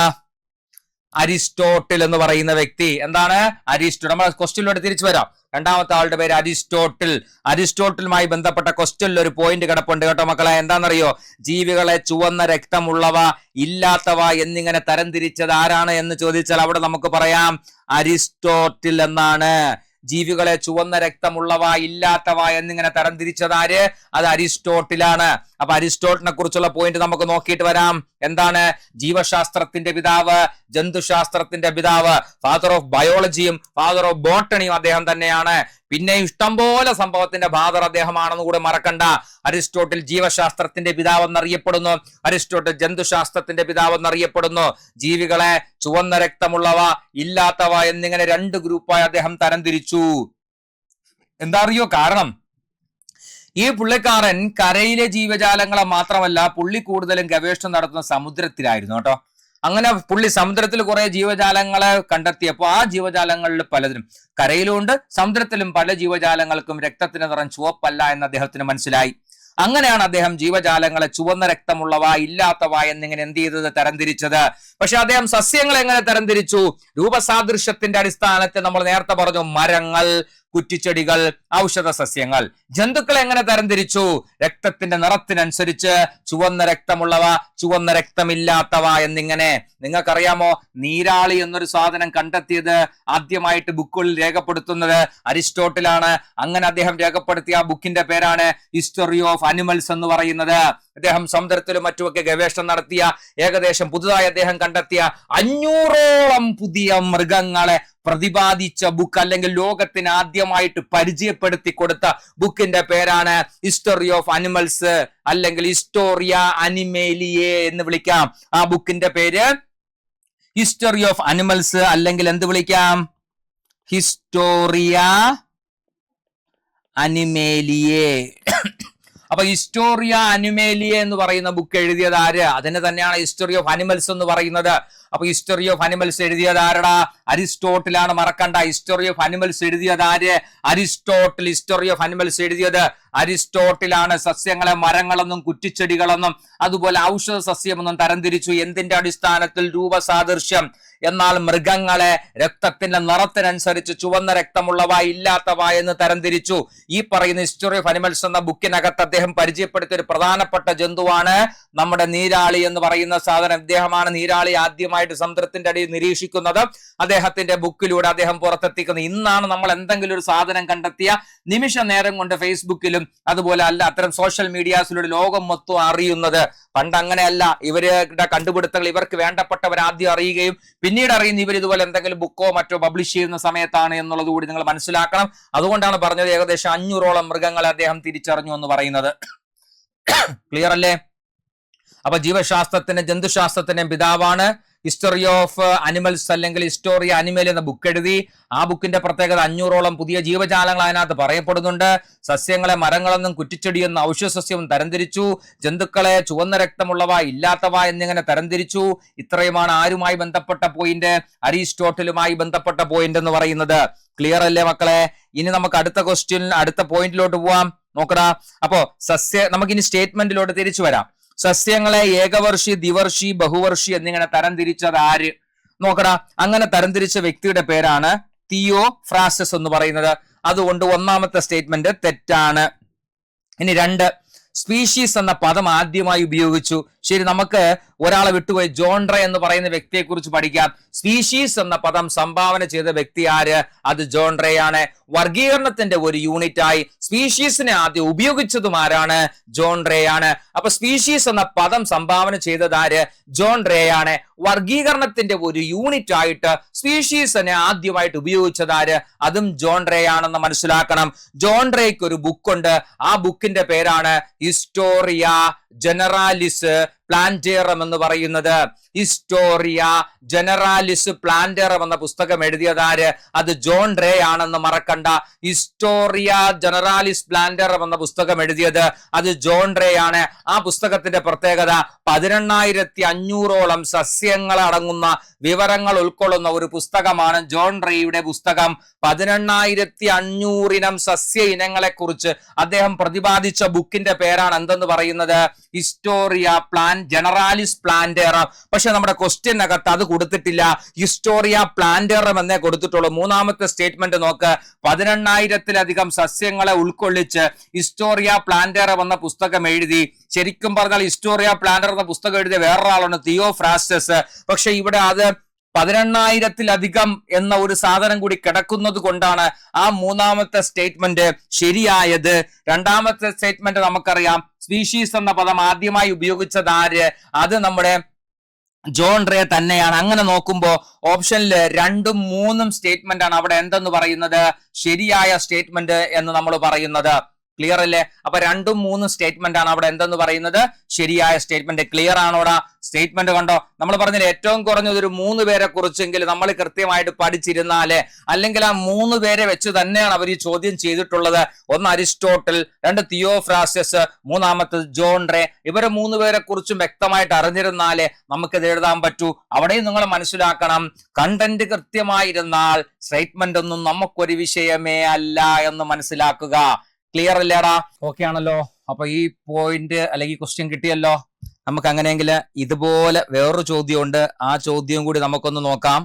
അരിസ്റ്റോട്ടിൽ എന്ന് പറയുന്ന വ്യക്തി. എന്താണ്? അരിസ്റ്റോട്ടിൽ. നമ്മൾ ക്വസ്റ്റ്യനിലോട്ട് തിരിച്ചു വരാം. രണ്ടാമത്തെ ആളുടെ പേര് അരിസ്റ്റോട്ടിൽ. അരിസ്റ്റോട്ടിലുമായി ബന്ധപ്പെട്ട ക്വസ്റ്റ്യനിൽ ഒരു പോയിന്റ് കിടപ്പുണ്ട് കേട്ടോ മക്കളെ. എന്താണെന്നറിയോ? ജീവികളെ ചുവന്ന രക്തമുള്ളവ, ഇല്ലാത്തവ എന്നിങ്ങനെ തരംതിരിച്ചത് ആരാണ് എന്ന് ചോദിച്ചാൽ അവിടെ നമുക്ക് പറയാം അരിസ്റ്റോട്ടിൽ എന്നാണ്. ജീവികളെ ചുവന്ന രക്തമുള്ളവ, ഇല്ലാത്തവ എന്നിങ്ങനെ തരംതിരിച്ചത് ആര്? അത് അരിസ്റ്റോട്ടിലാണ്. അപ്പൊ അരിസ്റ്റോട്ടിനെ കുറിച്ചുള്ള പോയിന്റ് നമുക്ക് നോക്കിയിട്ട് വരാം. എന്താണ്? ജീവശാസ്ത്രത്തിന്റെ പിതാവ്, ജന്തുശാസ്ത്രത്തിന്റെ പിതാവ്, ഫാദർ ഓഫ് ബയോളജിയും ഫാദർ ഓഫ് ബോട്ടണിയും അദ്ദേഹം തന്നെയാണ്. പിന്നെ ഇഷ്ടംപോലെ സംഭവത്തിന്റെ ഫാദർ അദ്ദേഹമാണെന്ന് കൂടെ മറക്കണ്ട. അരിസ്റ്റോട്ടിൽ ജീവശാസ്ത്രത്തിന്റെ പിതാവ് എന്നറിയപ്പെടുന്നു, അരിസ്റ്റോട്ടിൽ ജന്തുശാസ്ത്രത്തിന്റെ പിതാവ് എന്നറിയപ്പെടുന്നു. ജീവികളെ ചുവന്ന രക്തമുള്ളവ, ഇല്ലാത്തവ എന്നിങ്ങനെ 2 ഗ്രൂപ്പായി അദ്ദേഹം തരംതിരിച്ചു. എന്താ അറിയോ കാരണം? ഈ പുള്ളിക്കാരൻ കരയിലെ ജീവജാലങ്ങളെ മാത്രമല്ല, പുള്ളി കൂടുതലും ഗവേഷണം നടത്തുന്ന സമുദ്രത്തിലായിരുന്നു കേട്ടോ. അങ്ങനെ പുള്ളി സമുദ്രത്തിൽ കുറെ ജീവജാലങ്ങളെ കണ്ടെത്തിയപ്പോൾ ആ ജീവജാലങ്ങളിൽ പലതിനും, കരയിലുണ്ട് സമുദ്രത്തിലും പല ജീവജാലങ്ങൾക്കും രക്തത്തിന്റെ നിറം ചുവപ്പല്ല എന്ന് അദ്ദേഹത്തിന് മനസ്സിലായി. അങ്ങനെയാണ് അദ്ദേഹം ജീവജാലങ്ങളെ ചുവന്ന രക്തമുള്ളവ ഇല്ലാത്തവ എന്നിങ്ങനെ എന്ത് ചെയ്തത്, തരംതിരിച്ചത്. പക്ഷെ അദ്ദേഹം സസ്യങ്ങളെ എങ്ങനെ തരംതിരിച്ചു? രൂപസാദൃശ്യത്തിന്റെ അടിസ്ഥാനത്തിൽ നമ്മൾ നേരത്തെ പറഞ്ഞു, മരങ്ങൾ, കുറ്റിച്ചെടികൾ, ഔഷധ സസ്യങ്ങൾ. ജന്തുക്കളെ എങ്ങനെ തരംതിരിച്ചു? രക്തത്തിന്റെ നിറത്തിനനുസരിച്ച് ചുവന്ന രക്തമുള്ളവ, ചുവന്ന രക്തമില്ലാത്തവ എന്നിങ്ങനെ. നിങ്ങൾക്കറിയാമോ, നീരാളി എന്നൊരു സാധനം കണ്ടെത്തിയത് ആദ്യമായിട്ട് ബുക്കുകളിൽ രേഖപ്പെടുത്തുന്നത് അരിസ്റ്റോട്ടിലാണ്. അങ്ങനെ അദ്ദേഹം രേഖപ്പെടുത്തിയ ആ ബുക്കിന്റെ പേരാണ് ഹിസ്റ്ററി ഓഫ് അനിമൽസ് എന്ന് പറയുന്നത്. അദ്ദേഹം സമുദ്രത്തിലും മറ്റുമൊക്കെ ഗവേഷണം നടത്തിയ, ഏകദേശം പുതുതായി അദ്ദേഹം കണ്ടെത്തിയ 500ഓളം പുതിയ മൃഗങ്ങളെ പ്രതിപാദിച്ച ബുക്ക്, അല്ലെങ്കിൽ ലോകത്തിന് ആദ്യമായിട്ട് പരിചയപ്പെടുത്തി കൊടുത്ത ബുക്കിന്റെ പേരാണ് ഹിസ്റ്ററി ഓഫ് അനിമൽസ്, അല്ലെങ്കിൽ ഹിസ്റ്റോറിയ അനിമേലിയെ എന്ന് വിളിക്കാം. ആ ബുക്കിന്റെ പേര് ഹിസ്റ്ററി ഓഫ് അനിമൽസ്, അല്ലെങ്കിൽ എന്ത് വിളിക്കാം, ഹിസ്റ്റോറിയ അനിമേലിയെ. അപ്പൊ ഹിസ്റ്റോറിയ അനിമേലിയെ എന്ന് പറയുന്ന ബുക്ക് എഴുതിയത് ആര്? അതിന് തന്നെയാണ് ഹിസ്റ്ററി ഓഫ് അനിമൽസ് എന്ന് പറയുന്നത്. അപ്പൊ ഹിസ്റ്ററി ഓഫ് അനിമൽസ് എഴുതിയത് ആരടാ? അരിസ്റ്റോട്ടിലാണ്, മറക്കണ്ട. ഹിസ്റ്ററി ഓഫ് അനിമൽസ് എഴുതിയത് ആര്? അരിസ്റ്റോട്ടിൽ. ഹിസ്റ്ററി ഓഫ് അനിമൽസ് എഴുതിയത് അരിസ്റ്റോട്ടിലാണ്. സസ്യങ്ങളെ മരങ്ങളെന്നും കുറ്റിച്ചെടികളെന്നും അതുപോലെ ഔഷധ സസ്യമെന്നും തരംതിരിച്ചു. എന്തിന്റെ അടിസ്ഥാനത്തിൽ? രൂപസാദൃശ്യം. എന്നാൽ മൃഗങ്ങളെ രക്തത്തിന്റെ നിറത്തിനനുസരിച്ച് ചുവന്ന രക്തമുള്ളവ ഇല്ലാത്തവ എന്ന് തരംതിരിച്ചു. ഈ പറയുന്ന ഹിസ്റ്ററി ഓഫ് അനിമൽസ് എന്ന ബുക്കിനകത്ത് അദ്ദേഹം പരിചയപ്പെടുത്തിയ ഒരു പ്രധാനപ്പെട്ട ജന്തുവാണ് നമ്മുടെ നീരാളി എന്ന് പറയുന്ന സാധനം. ഇദ്ദേഹമാണ് നീരാളി ആദ്യമായിട്ട് സമുദ്രത്തിന്റെ അടിയിൽ നിരീക്ഷിക്കുന്നത്. അദ്ദേഹത്തിന്റെ ബുക്കിലൂടെ അദ്ദേഹം പുറത്തെത്തിക്കുന്നത്. ഇന്നാണ് നമ്മൾ എന്തെങ്കിലും ഒരു സാധനം കണ്ടെത്തിയ നിമിഷ നേരം കൊണ്ട് ഫേസ്ബുക്കിലും അതുപോലെ അല്ല അത്തരം സോഷ്യൽ മീഡിയാസിലൂടെ ലോകം മൊത്തം അറിയുന്നത്. പണ്ട് അങ്ങനെയല്ല. ഇവരുടെ കണ്ടുപിടുത്തങ്ങൾ ഇവർക്ക് വേണ്ടപ്പെട്ടവർ ആദ്യം അറിയുകയും പിന്നീട് അറിയുന്ന ഇവർ ഇതുപോലെ എന്തെങ്കിലും ബുക്കോ മറ്റോ പബ്ലിഷ് ചെയ്യുന്ന സമയത്താണ് എന്നുള്ളത് കൂടി നിങ്ങൾ മനസ്സിലാക്കണം. അതുകൊണ്ടാണ് പറഞ്ഞത് ഏകദേശം 500ഓളം മൃഗങ്ങളെ അദ്ദേഹം തിരിച്ചറിഞ്ഞു എന്ന് പറയുന്നത്. ക്ലിയർ അല്ലേ? അപ്പൊ ജീവശാസ്ത്രത്തിന്റെ ജന്തുശാസ്ത്രത്തിന്റെ പിതാവാണ്. ഹിസ്റ്ററി ഓഫ് അനിമൽസ് അല്ലെങ്കിൽ ഹിസ്റ്റോറിയ അനിമൽ എന്ന ബുക്ക് എഴുതി. ആ ബുക്കിന്റെ പ്രത്യേകത 500ഓളം പുതിയ ജീവജാലങ്ങൾ അതിനകത്ത് പറയപ്പെടുന്നുണ്ട്. സസ്യങ്ങളെ മരങ്ങളെന്നും കുറ്റിച്ചെടിയെന്നും ഔഷധ സസ്യവും തരംതിരിച്ചു. ജന്തുക്കളെ ചുവന്ന രക്തമുള്ളവ ഇല്ലാത്തവ എന്നിങ്ങനെ തരംതിരിച്ചു. ഇത്രയുമാണ് ആരുമായി ബന്ധപ്പെട്ട പോയിന്റ്? അരിസ്റ്റോട്ടിലുമായി ബന്ധപ്പെട്ട പോയിന്റ് എന്ന് പറയുന്നത്. ക്ലിയർ അല്ലേ മക്കളെ? ഇനി നമുക്ക് അടുത്ത ക്വസ്റ്റ്യൻ, അടുത്ത പോയിന്റിലോട്ട് പോവാം. നോക്കടാ. അപ്പോ നമുക്കിനി സ്റ്റേറ്റ്മെന്റിലോട്ട് തിരിച്ചു വരാം. സസ്യങ്ങളെ ഏകവർഷി, ദ്വിവർഷി, ബഹുവർഷി എന്നിങ്ങനെ തരംതിരിച്ചത് ആര്? നോക്കടാ. അങ്ങനെ തരംതിരിച്ച വ്യക്തിയുടെ പേരാണ് തിയോഫ്രാസ്റ്റസ് എന്ന് പറയുന്നത്. അതുകൊണ്ട് ഒന്നാമത്തെ സ്റ്റേറ്റ്മെന്റ് തെറ്റാണ്. ഇനി 2, സ്പീഷീസ് എന്ന പദം ആദ്യമായി ഉപയോഗിച്ചു. ശരി, നമുക്ക് ഒരാളെ വിട്ടുപോയി. ജോൺ റേ എന്ന് പറയുന്ന വ്യക്തിയെ കുറിച്ച് പഠിക്കാം. സ്പീഷീസ് എന്ന പദം സംഭാവന ചെയ്ത വ്യക്തി ആര്? അത് ജോൺ റേ ആണ്. വർഗീകരണത്തിന്റെ ഒരു യൂണിറ്റ് ആയി സ്പീഷീസിനെ ആദ്യം ഉപയോഗിച്ചതും ആരാണ്? ജോൺ റേ ആണ്. അപ്പൊ സ്പീഷീസ് എന്ന പദം സംഭാവന ചെയ്തത് ആര്? ജോൺ റേ ആണ്. വർഗീകരണത്തിന്റെ ഒരു യൂണിറ്റ് ആയിട്ട് സ്പീഷീസിനെ ആദ്യമായിട്ട് ഉപയോഗിച്ചത് ആര്? അതും ജോൺ റേ ആണെന്ന് മനസ്സിലാക്കണം. ജോൺ റേക്ക് ഒരു ബുക്കുണ്ട്. ആ ബുക്കിന്റെ പേരാണ് ഹിസ്റ്റോറിയ ജനറാലിസ് പ്ലാന്റേറം എന്ന് പറയുന്നത്. ഹിസ്റ്റോറിയ ജനറാലിസ് പ്ലാന്റേറം എന്ന പുസ്തകം എഴുതിയത് ആര്? അത് ജോൺ റേ ആണെന്ന് മറക്കണ്ട. ഹിസ്റ്റോറിയ ജനറാലിസ് പ്ലാന്റേറം എന്ന പുസ്തകം എഴുതിയത് അത് ജോൺ റേ ആണ്. ആ പുസ്തകത്തിന്റെ പ്രത്യേകത 18500ഓളം സസ്യങ്ങൾ അടങ്ങുന്ന വിവരങ്ങൾ ഉൾക്കൊള്ളുന്ന ഒരു പുസ്തകമാണ് ജോൺ റേയുടെ പുസ്തകം. 18500 ഇനം സസ്യ ഇനങ്ങളെ കുറിച്ച് അദ്ദേഹം പ്രതിപാദിച്ച ബുക്കിന്റെ പേരാണ് എന്തെന്ന് പറയുന്നത്? Historia Generalis Plantarum. പക്ഷെ നമ്മുടെ ക്വസ്റ്റ്യനകത്ത് അത് കൊടുത്തിട്ടില്ല. ഹിസ്റ്റോറിയ പ്ലാന്റേറം എന്നേ കൊടുത്തിട്ടുള്ളൂ. മൂന്നാമത്തെ സ്റ്റേറ്റ്മെന്റ് നോക്ക്. 18000-ലധികം സസ്യങ്ങളെ ഉൾക്കൊള്ളിച്ച് ഹിസ്റ്റോറിയ പ്ലാന്റേറം എന്ന പുസ്തകം എഴുതി. ശരിക്കും പറഞ്ഞാൽ ഹിസ്റ്റോറിയ പ്ലാന്റേറം എന്ന പുസ്തകം എഴുതിയ വേറൊരാളാണ് തിയോഫ്രാസ്റ്റസ്. പക്ഷെ ഇവിടെ അത് 18000-ലധികം എന്ന ഒരു സാധനം കൂടി കിടക്കുന്നത് കൊണ്ടാണ് ആ മൂന്നാമത്തെ സ്റ്റേറ്റ്മെന്റ് ശരിയായത്. രണ്ടാമത്തെ സ്റ്റേറ്റ്മെന്റ് നമുക്കറിയാം. സ്പീഷീസ് എന്ന പദം ആദ്യമായി ഉപയോഗിച്ചത് ആര്? അത് നമ്മുടെ ജോൺ റേ തന്നെയാണ്. അങ്ങനെ നോക്കുമ്പോ ഓപ്ഷനിൽ 2ഉം 3ഉം സ്റ്റേറ്റ്മെന്റ് ആണ് അവിടെ എന്തെന്ന് പറയുന്നത്? ശരിയായ സ്റ്റേറ്റ്മെന്റ് എന്ന് നമ്മൾ പറയുന്നത്. ക്ലിയർ അല്ലേ? അപ്പൊ 2ഉം 3 സ്റ്റേറ്റ്മെന്റ് ആണ് അവിടെ എന്തെന്ന് പറയുന്നത് ശരിയായ സ്റ്റേറ്റ്മെന്റ്. ക്ലിയർ ആണോടാ? സ്റ്റേറ്റ്മെന്റ് കണ്ടോ? നമ്മൾ പറഞ്ഞതിൽ ഏറ്റവും കുറഞ്ഞത് ഒരു 3 പേരെ കുറിച്ചെങ്കിലും നമ്മൾ കൃത്യമായിട്ട് പഠിച്ചിരുന്നാല്, അല്ലെങ്കിൽ ആ 3 പേരെ വെച്ച് തന്നെയാണ് അവർ ഈ ചോദ്യം ചെയ്തിട്ടുള്ളത്. ഒന്ന് അരിസ്റ്റോട്ടിൽ, 2 തിയോഫ്രാസ്റ്റസ്, 3ാമത്തത് ജോൺ റേ. ഇവരെ 3 പേരെ കുറിച്ചും വ്യക്തമായിട്ട് അറിഞ്ഞിരുന്നാലേ നമുക്കിത് എഴുതാൻ പറ്റൂ. അവിടെയും നിങ്ങൾ മനസ്സിലാക്കണം, കണ്ടന്റ് കൃത്യമായിരുന്നാൽ സ്റ്റേറ്റ്മെന്റ് ഒന്നും നമുക്കൊരു വിഷയമേ അല്ല എന്ന് മനസ്സിലാക്കുക. ക്ലിയർ അല്ലേടാ? ഓക്കെ ആണല്ലോ? അപ്പൊ ഈ പോയിന്റ് അല്ലെങ്കിൽ ക്വസ്റ്റ്യൻ കിട്ടിയല്ലോ. നമുക്ക് അങ്ങനെയെങ്കിൽ ഇതുപോലെ വേറൊരു ചോദ്യമുണ്ട്, ആ ചോദ്യം കൂടി നമുക്കൊന്ന് നോക്കാം.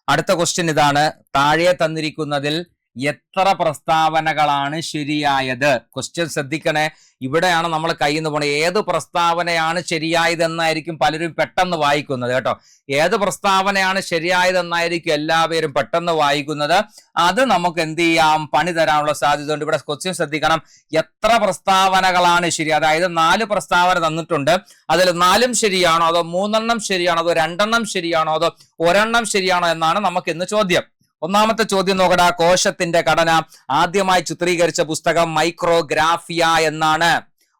അടുത്ത ക്വസ്റ്റ്യൻ ഇതാണ്: താഴെ തന്നിരിക്കുന്നതിൽ എത്ര പ്രസ്താവനകളാണ് ശരിയായത്? ക്വസ്റ്റ്യൻ ശ്രദ്ധിക്കണേ, ഇവിടെയാണ് നമ്മൾ കയ്യിൽ നിന്ന് പോണത്. ഏത് പ്രസ്താവനയാണ് ശരിയായതെന്നായിരിക്കും പലരും പെട്ടെന്ന് വായിക്കുന്നത് കേട്ടോ. ഏത് പ്രസ്താവനയാണ് ശരിയായതെന്നായിരിക്കും എല്ലാവരും പെട്ടെന്ന് വായിക്കുന്നത്. അത് നമുക്ക് എന്ത് ചെയ്യാം, പണി തരാനുള്ള സാധ്യത ഉണ്ട്. ഇവിടെ ക്വസ്റ്റ്യൻ ശ്രദ്ധിക്കണം, എത്ര പ്രസ്താവനകളാണ് ശരി. അതായത് 4 പ്രസ്താവന തന്നിട്ടുണ്ട്, അതിൽ 4ഉം ശരിയാണോ, അതോ 3 ശരിയാണോ, അതോ 2 ശരിയാണോ, അതോ 1 ശരിയാണോ എന്നാണ് നമുക്ക് ഇന്ന് ചോദ്യം. ഒന്നാമത്തെ ചോദ്യം നോക്കടാ. കോശത്തിന്റെ ഘടന ആദ്യമായി ചിത്രീകരിച്ച പുസ്തകം മൈക്രോഗ്രാഫിയ എന്നാണ്.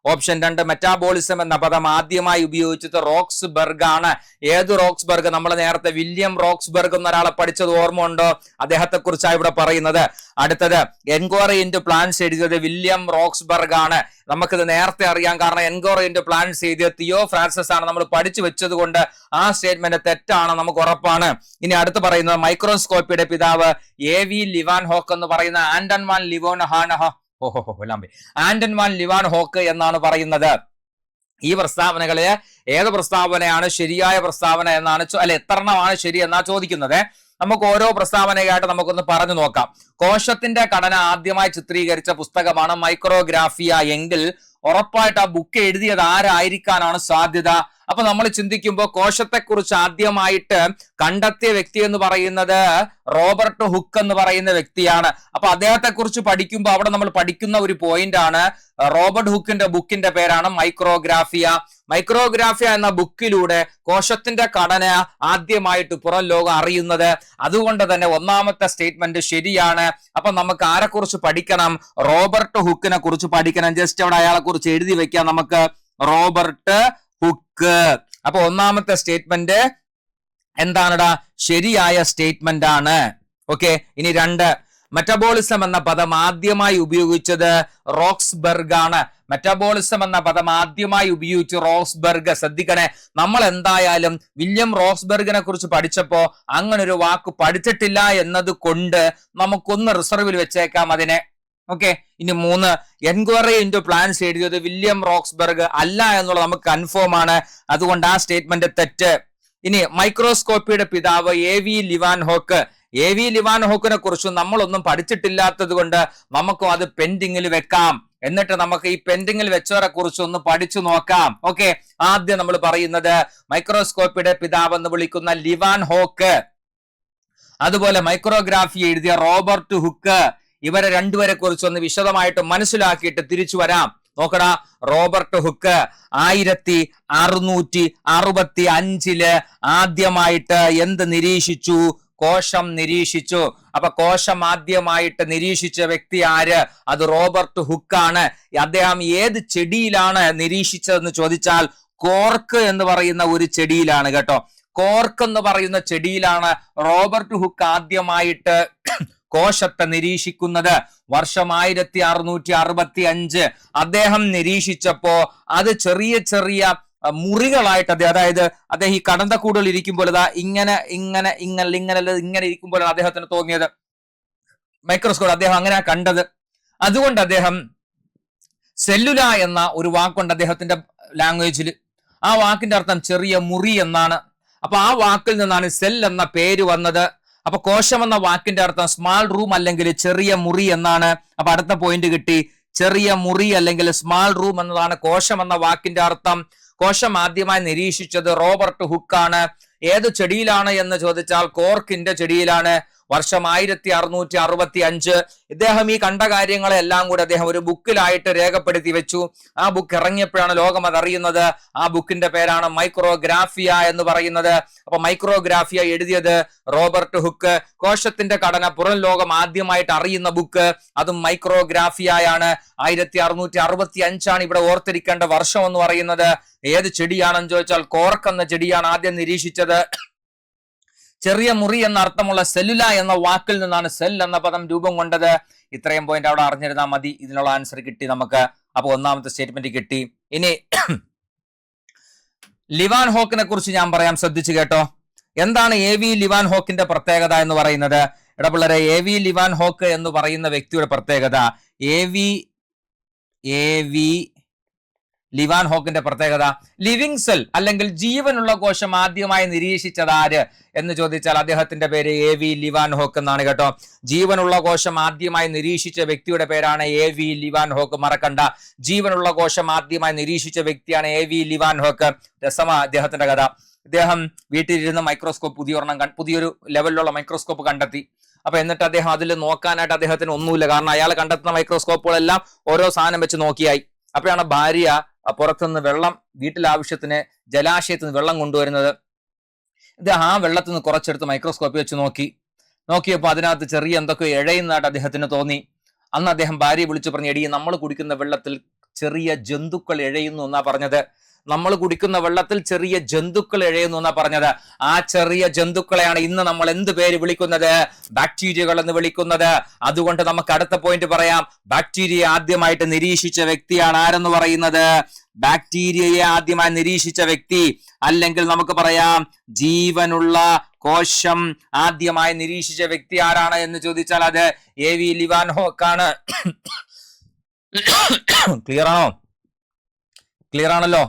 ഓപ്ഷൻ 2 മെറ്റാബോളിസം എന്ന പദം ആദ്യമായി ഉപയോഗിച്ചത് റോക്സ്ബർഗ് ആണ്. ഏത് റോക്സ്ബർഗ്? നമ്മൾ നേരത്തെ വില്യം റോക്സ്ബർഗ് എന്നൊരാളെ പഠിച്ചത് ഓർമ്മ ഉണ്ടോ? അദ്ദേഹത്തെ കുറിച്ചാണ് ഇവിടെ പറയുന്നത്. അടുത്തത് എൻക്വയറി ഇൻറ്റു പ്ലാൻസ് എഴുതിയത് വില്യം റോക്സ്ബർഗ് ആണ്. നമുക്കിത് നേരത്തെ അറിയാം, കാരണം എൻക്വയറി ഇൻറ്റു പ്ലാൻസ് എഴുതിയത് തിയോഫ്രാസ്റ്റസ് ആണ്. നമ്മൾ പഠിച്ചു വെച്ചത് കൊണ്ട് ആ സ്റ്റേറ്റ്മെന്റ് തെറ്റാണ്, നമുക്ക് ഉറപ്പാണ്. ഇനി അടുത്ത് പറയുന്നത് മൈക്രോസ്കോപ്പിയുടെ പിതാവ് AV ലിവാൻ ഹോക്ക് എന്ന് പറയുന്ന ആന്റൺ വാൻ ലിവാൻ ഹോക്ക് എന്നാണ് പറയുന്നത്. ഈ പ്രസ്താവനകള് ഏത് പ്രസ്താവനയാണ് ശരിയായ പ്രസ്താവന എന്നാണ്, അല്ലെ എത്രണ്ണമാണ് ശരി എന്നാ ചോദിക്കുന്നത്. നമുക്ക് ഓരോ പ്രസ്താവനയായിട്ട് നമുക്കൊന്ന് പറഞ്ഞു നോക്കാം. കോശത്തിന്റെ ഘടന ആദ്യമായി ചിത്രീകരിച്ച പുസ്തകമാണ് മൈക്രോഗ്രാഫിയ എങ്കിൽ ഉറപ്പായിട്ട് ആ ബുക്ക് എഴുതിയത് ആരായിരിക്കാനാണ് സാധ്യത? അപ്പൊ നമ്മൾ ചിന്തിക്കുമ്പോൾ കോശത്തെക്കുറിച്ച് ആദ്യമായിട്ട് കണ്ടെത്തിയ വ്യക്തി എന്ന് പറയുന്നത് റോബർട്ട് ഹുക്ക് എന്ന് പറയുന്ന വ്യക്തിയാണ്. അപ്പൊ അദ്ദേഹത്തെ കുറിച്ച് പഠിക്കുമ്പോൾ അവിടെ നമ്മൾ പഠിക്കുന്ന ഒരു പോയിന്റ് ആണ്, റോബർട്ട് ഹുക്കിന്റെ ബുക്കിന്റെ പേരാണ് മൈക്രോഗ്രാഫിയ. മൈക്രോഗ്രാഫിയ എന്ന ബുക്കിലൂടെ കോശത്തിന്റെ ഘടന ആദ്യമായിട്ട് പുറം ലോകം അറിയുന്നത്. അതുകൊണ്ട് തന്നെ ഒന്നാമത്തെ സ്റ്റേറ്റ്മെന്റ് ശരിയാണ്. അപ്പൊ നമുക്ക് ആരെ കുറിച്ച് പഠിക്കണം? റോബർട്ട് ഹുക്കിനെ കുറിച്ച് പഠിക്കണം. ജസ്റ്റ് അവിടെ അയാളെ കുറിച്ച് എഴുതി വെക്കാം നമുക്ക്, റോബർട്ട് ഹുക്ക്. അപ്പൊ ഒന്നാമത്തെ സ്റ്റേറ്റ്മെന്റ് എന്താണടാ? ശരിയായ സ്റ്റേറ്റ്മെന്റ് ആണ്. ഓക്കെ. ഇനി 2, മെറ്റബോളിസം എന്ന പദം ആദ്യമായി ഉപയോഗിച്ചത് റോക്സ്ബർഗ് ആണ്. മെറ്റബോളിസം എന്ന പദം ആദ്യമായി ഉപയോഗിച്ച് റോക്സ്ബർഗ്. ശ്രദ്ധിക്കണേ, നമ്മൾ എന്തായാലും വില്യം റോക്സ്ബർഗിനെ കുറിച്ച് പഠിച്ചപ്പോ അങ്ങനെ ഒരു വാക്ക് പഠിച്ചിട്ടില്ല എന്നത് കൊണ്ട് നമുക്കൊന്ന് റിസർവിൽ വെച്ചേക്കാം അതിനെ. ഓക്കെ. ഇനി 3, എൻക്വയറി ഇൻറ്റു പ്ലാൻസ് എഴുതിയത് വില്യം റോക്സ്ബർഗ് അല്ല എന്നുള്ളത് നമുക്ക് കൺഫേം ആണ്. അതുകൊണ്ട് ആ സ്റ്റേറ്റ്മെന്റ് തെറ്റ്. ഇനി മൈക്രോസ്കോപ്പിയുടെ പിതാവ് AV ലിവാൻ ഹോക്ക്. AV ലിവാൻ ഹോക്കിനെ കുറിച്ച് നമ്മളൊന്നും പഠിച്ചിട്ടില്ലാത്തത് കൊണ്ട് നമുക്കും അത് പെൻഡിങ്ങിൽ വെക്കാം. എന്നിട്ട് നമുക്ക് ഈ പെൻഡിങ്ങിൽ വെച്ചവരെ കുറിച്ച് ഒന്ന് പഠിച്ചു നോക്കാം. ഓക്കെ. ആദ്യം നമ്മൾ പറയുന്നത് മൈക്രോസ്കോപ്പിയുടെ പിതാവ് എന്ന് വിളിക്കുന്ന ലിവാൻ ഹോക്ക്, അതുപോലെ മൈക്രോഗ്രാഫി എഴുതിയ റോബർട്ട് ഹുക്ക്. ഇവരെ 2 പേരെ കുറിച്ച് ഒന്ന് വിശദമായിട്ട് മനസ്സിലാക്കിയിട്ട് തിരിച്ചു വരാം. നോക്കടാ, റോബർട്ട് ഹുക്ക് 1665 ആദ്യമായിട്ട് എന്ത് നിരീക്ഷിച്ചു? കോശം നിരീക്ഷിച്ചു. അപ്പൊ കോശം ആദ്യമായിട്ട് നിരീക്ഷിച്ച വ്യക്തി ആര്? അത് റോബർട്ട് ഹുക്കാണ്. അദ്ദേഹം ഏത് ചെടിയിലാണ് നിരീക്ഷിച്ചതെന്ന് ചോദിച്ചാൽ കോർക്ക് എന്ന് പറയുന്ന ഒരു ചെടിയിലാണ് കേട്ടോ. കോർക്ക് എന്ന് പറയുന്ന ചെടിയിലാണ് റോബർട്ട് ഹുക്ക് ആദ്യമായിട്ട് കോശത്തെ നിരീക്ഷിക്കുന്നത്. വർഷം 1665 അദ്ദേഹം നിരീക്ഷിച്ചപ്പോ അത് ചെറിയ ചെറിയ മുറികളായിട്ട് അതായത് അദ്ദേഹം ഈ കടന്തക്കൂടുകൾ ഇരിക്കുമ്പോൾ ഇങ്ങനെ ഇങ്ങനെ ഇങ്ങനെ ഇങ്ങനെ ഇങ്ങനെ ഇരിക്കുമ്പോഴാണ് അദ്ദേഹത്തിന് തോന്നിയത്. മൈക്രോസ്കോപ്പ് അദ്ദേഹം അങ്ങനെ കണ്ടത്. അതുകൊണ്ട് അദ്ദേഹം സെല്ലുല എന്ന ഒരു വാക്കുണ്ട് അദ്ദേഹത്തിന്റെ ലാംഗ്വേജിൽ. ആ വാക്കിന്റെ അർത്ഥം ചെറിയ മുറി എന്നാണ്. അപ്പൊ ആ വാക്കിൽ നിന്നാണ് സെൽ എന്ന പേര് വന്നത്. അപ്പൊ കോശം എന്ന വാക്കിന്റെ അർത്ഥം സ്മാൾ റൂം അല്ലെങ്കിൽ ചെറിയ മുറി എന്നാണ്. അപ്പൊ അടുത്ത പോയിന്റ് കിട്ടി, ചെറിയ മുറി അല്ലെങ്കിൽ സ്മാൾ റൂം എന്നതാണ് കോശം എന്ന വാക്കിന്റെ അർത്ഥം. കോശം ആദ്യമായി നിരീക്ഷിച്ചത് റോബർട്ട് ഹുക്ക് ആണ്. ഏത് ചെടിയിലാണ് എന്ന് ചോദിച്ചാൽ കോർക്കിന്റെ ചെടിയിലാണ്. വർഷം 1665. ഇദ്ദേഹം ഈ കണ്ട കാര്യങ്ങളെല്ലാം കൂടെ അദ്ദേഹം ഒരു ബുക്കിലായിട്ട് രേഖപ്പെടുത്തി വെച്ചു. ആ ബുക്ക് ഇറങ്ങിയപ്പോഴാണ് ലോകം അതറിയുന്നത്. ആ ബുക്കിന്റെ പേരാണ് മൈക്രോഗ്രാഫിയ എന്ന് പറയുന്നത്. അപ്പൊ മൈക്രോഗ്രാഫിയ എഴുതിയത് റോബർട്ട് ഹുക്ക്. കോശത്തിന്റെ ഘടന പുറം ലോകം ആദ്യമായിട്ട് അറിയുന്ന ബുക്ക് അതും മൈക്രോഗ്രാഫിയയാണ്. 1665 ഇവിടെ ഓർത്തിരിക്കേണ്ട വർഷം എന്ന് പറയുന്നത്. ഏത് ചെടിയാണെന്ന് ചോദിച്ചാൽ കോർക്ക് എന്ന ചെടിയാണ് ആദ്യം നിരീക്ഷിച്ചത്. ചെറിയ മുറി എന്ന അർത്ഥമുള്ള സെല്ലുല എന്ന വാക്കിൽ നിന്നാണ് സെൽ എന്ന പദം രൂപം കൊണ്ടത്. ഇത്രയും പോയിന്റ് അവിടെ അറിഞ്ഞിരുന്നാൽ മതി. ഇതിനുള്ള ആൻസർ കിട്ടി നമുക്ക്. അപ്പൊ ഒന്നാമത്തെ സ്റ്റേറ്റ്മെന്റ് കിട്ടി. ഇനി ലിവാൻ ഹോക്കിനെ കുറിച്ച് ഞാൻ പറയാം, ശ്രദ്ധിച്ചു കേട്ടോ. എന്താണ് AV ലിവാൻ ഹോക്കിന്റെ പ്രത്യേകത എന്ന് പറയുന്നത്? ഇടപിള്ളരെ, AV ലിവാൻ ഹോക്ക് എന്ന് പറയുന്ന വ്യക്തിയുടെ പ്രത്യേകത, AV ലിവാൻ ഹോക്കിന്റെ പ്രത്യേകത, ലിവിങ് സെൽ അല്ലെങ്കിൽ ജീവനുള്ള കോശം ആദ്യമായി നിരീക്ഷിച്ചത് ആര് എന്ന് ചോദിച്ചാൽ അദ്ദേഹത്തിന്റെ പേര് AV ലിവാൻ ഹോക്ക് എന്നാണ് കേട്ടോ. ജീവനുള്ള കോശം ആദ്യമായി നിരീക്ഷിച്ച വ്യക്തിയുടെ പേരാണ് AV ലിവാൻ ഹോക്ക്. മറക്കണ്ട, ജീവനുള്ള കോശം ആദ്യമായി നിരീക്ഷിച്ച വ്യക്തിയാണ് AV ലിവാൻ ഹോക്ക്. രസമാ അദ്ദേഹത്തിന്റെ കഥ. ഇദ്ദേഹം വീട്ടിലിരുന്ന് മൈക്രോസ്കോപ്പ് പുതിയൊരു ലെവലിലുള്ള മൈക്രോസ്കോപ്പ് കണ്ടെത്തി. അപ്പൊ എന്നിട്ട് അദ്ദേഹം അതിൽ നോക്കാനായിട്ട് അദ്ദേഹത്തിന് ഒന്നുമില്ല. കാരണം അയാൾ കണ്ടെത്തുന്ന മൈക്രോസ്കോപ്പുകളെല്ലാം ഓരോ സാധനം വെച്ച് നോക്കിയായി. അപ്പോഴാണ് ഭാര്യ പുറത്തുനിന്ന് വെള്ളം, വീട്ടിലെ ആവശ്യത്തിന് ജലാശയത്തിൽ നിന്ന് വെള്ളം കൊണ്ടുവരുന്നത്. ഇദ്ദേഹം ആ വെള്ളത്തിൽ നിന്ന് കുറച്ചെടുത്ത് മൈക്രോസ്കോപ്പ് വെച്ച് നോക്കിയപ്പോൾ അതിനകത്ത് ചെറിയ എന്തൊക്കെ ഇഴയുന്നതായിട്ട് അദ്ദേഹത്തിന് തോന്നി. അന്ന് അദ്ദേഹം ഭാര്യയെ വിളിച്ചു പറഞ്ഞു, എടീ, നമ്മൾ കുടിക്കുന്ന വെള്ളത്തിൽ ചെറിയ ജന്തുക്കൾ ഇഴയുന്നു എന്നാ പറഞ്ഞത്. നമ്മൾ കുടിക്കുന്ന വെള്ളത്തിൽ ചെറിയ ജന്തുക്കൾ ഇഴയുന്നു എന്നാ പറഞ്ഞത്. ആ ചെറിയ ജന്തുക്കളെയാണ് ഇന്ന് നമ്മൾ എന്ത് പേര് വിളിക്കുന്നത്? ബാക്ടീരിയകൾ എന്ന് വിളിക്കുന്നത്. അതുകൊണ്ട് നമുക്ക് അടുത്ത പോയിന്റ് പറയാം. ബാക്ടീരിയ ആദ്യമായിട്ട് നിരീക്ഷിച്ച വ്യക്തിയാണ് ആരെന്ന് പറയുന്നത്? ബാക്ടീരിയയെ ആദ്യമായി നിരീക്ഷിച്ച വ്യക്തി, അല്ലെങ്കിൽ നമുക്ക് പറയാം ജീവനുള്ള കോശം ആദ്യമായി നിരീക്ഷിച്ച വ്യക്തി ആരാണ് എന്ന് ചോദിച്ചാൽ അത് AV ലിവാൻ ഹോക്കാണ്. ക്ലിയർ ആണല്ലോ?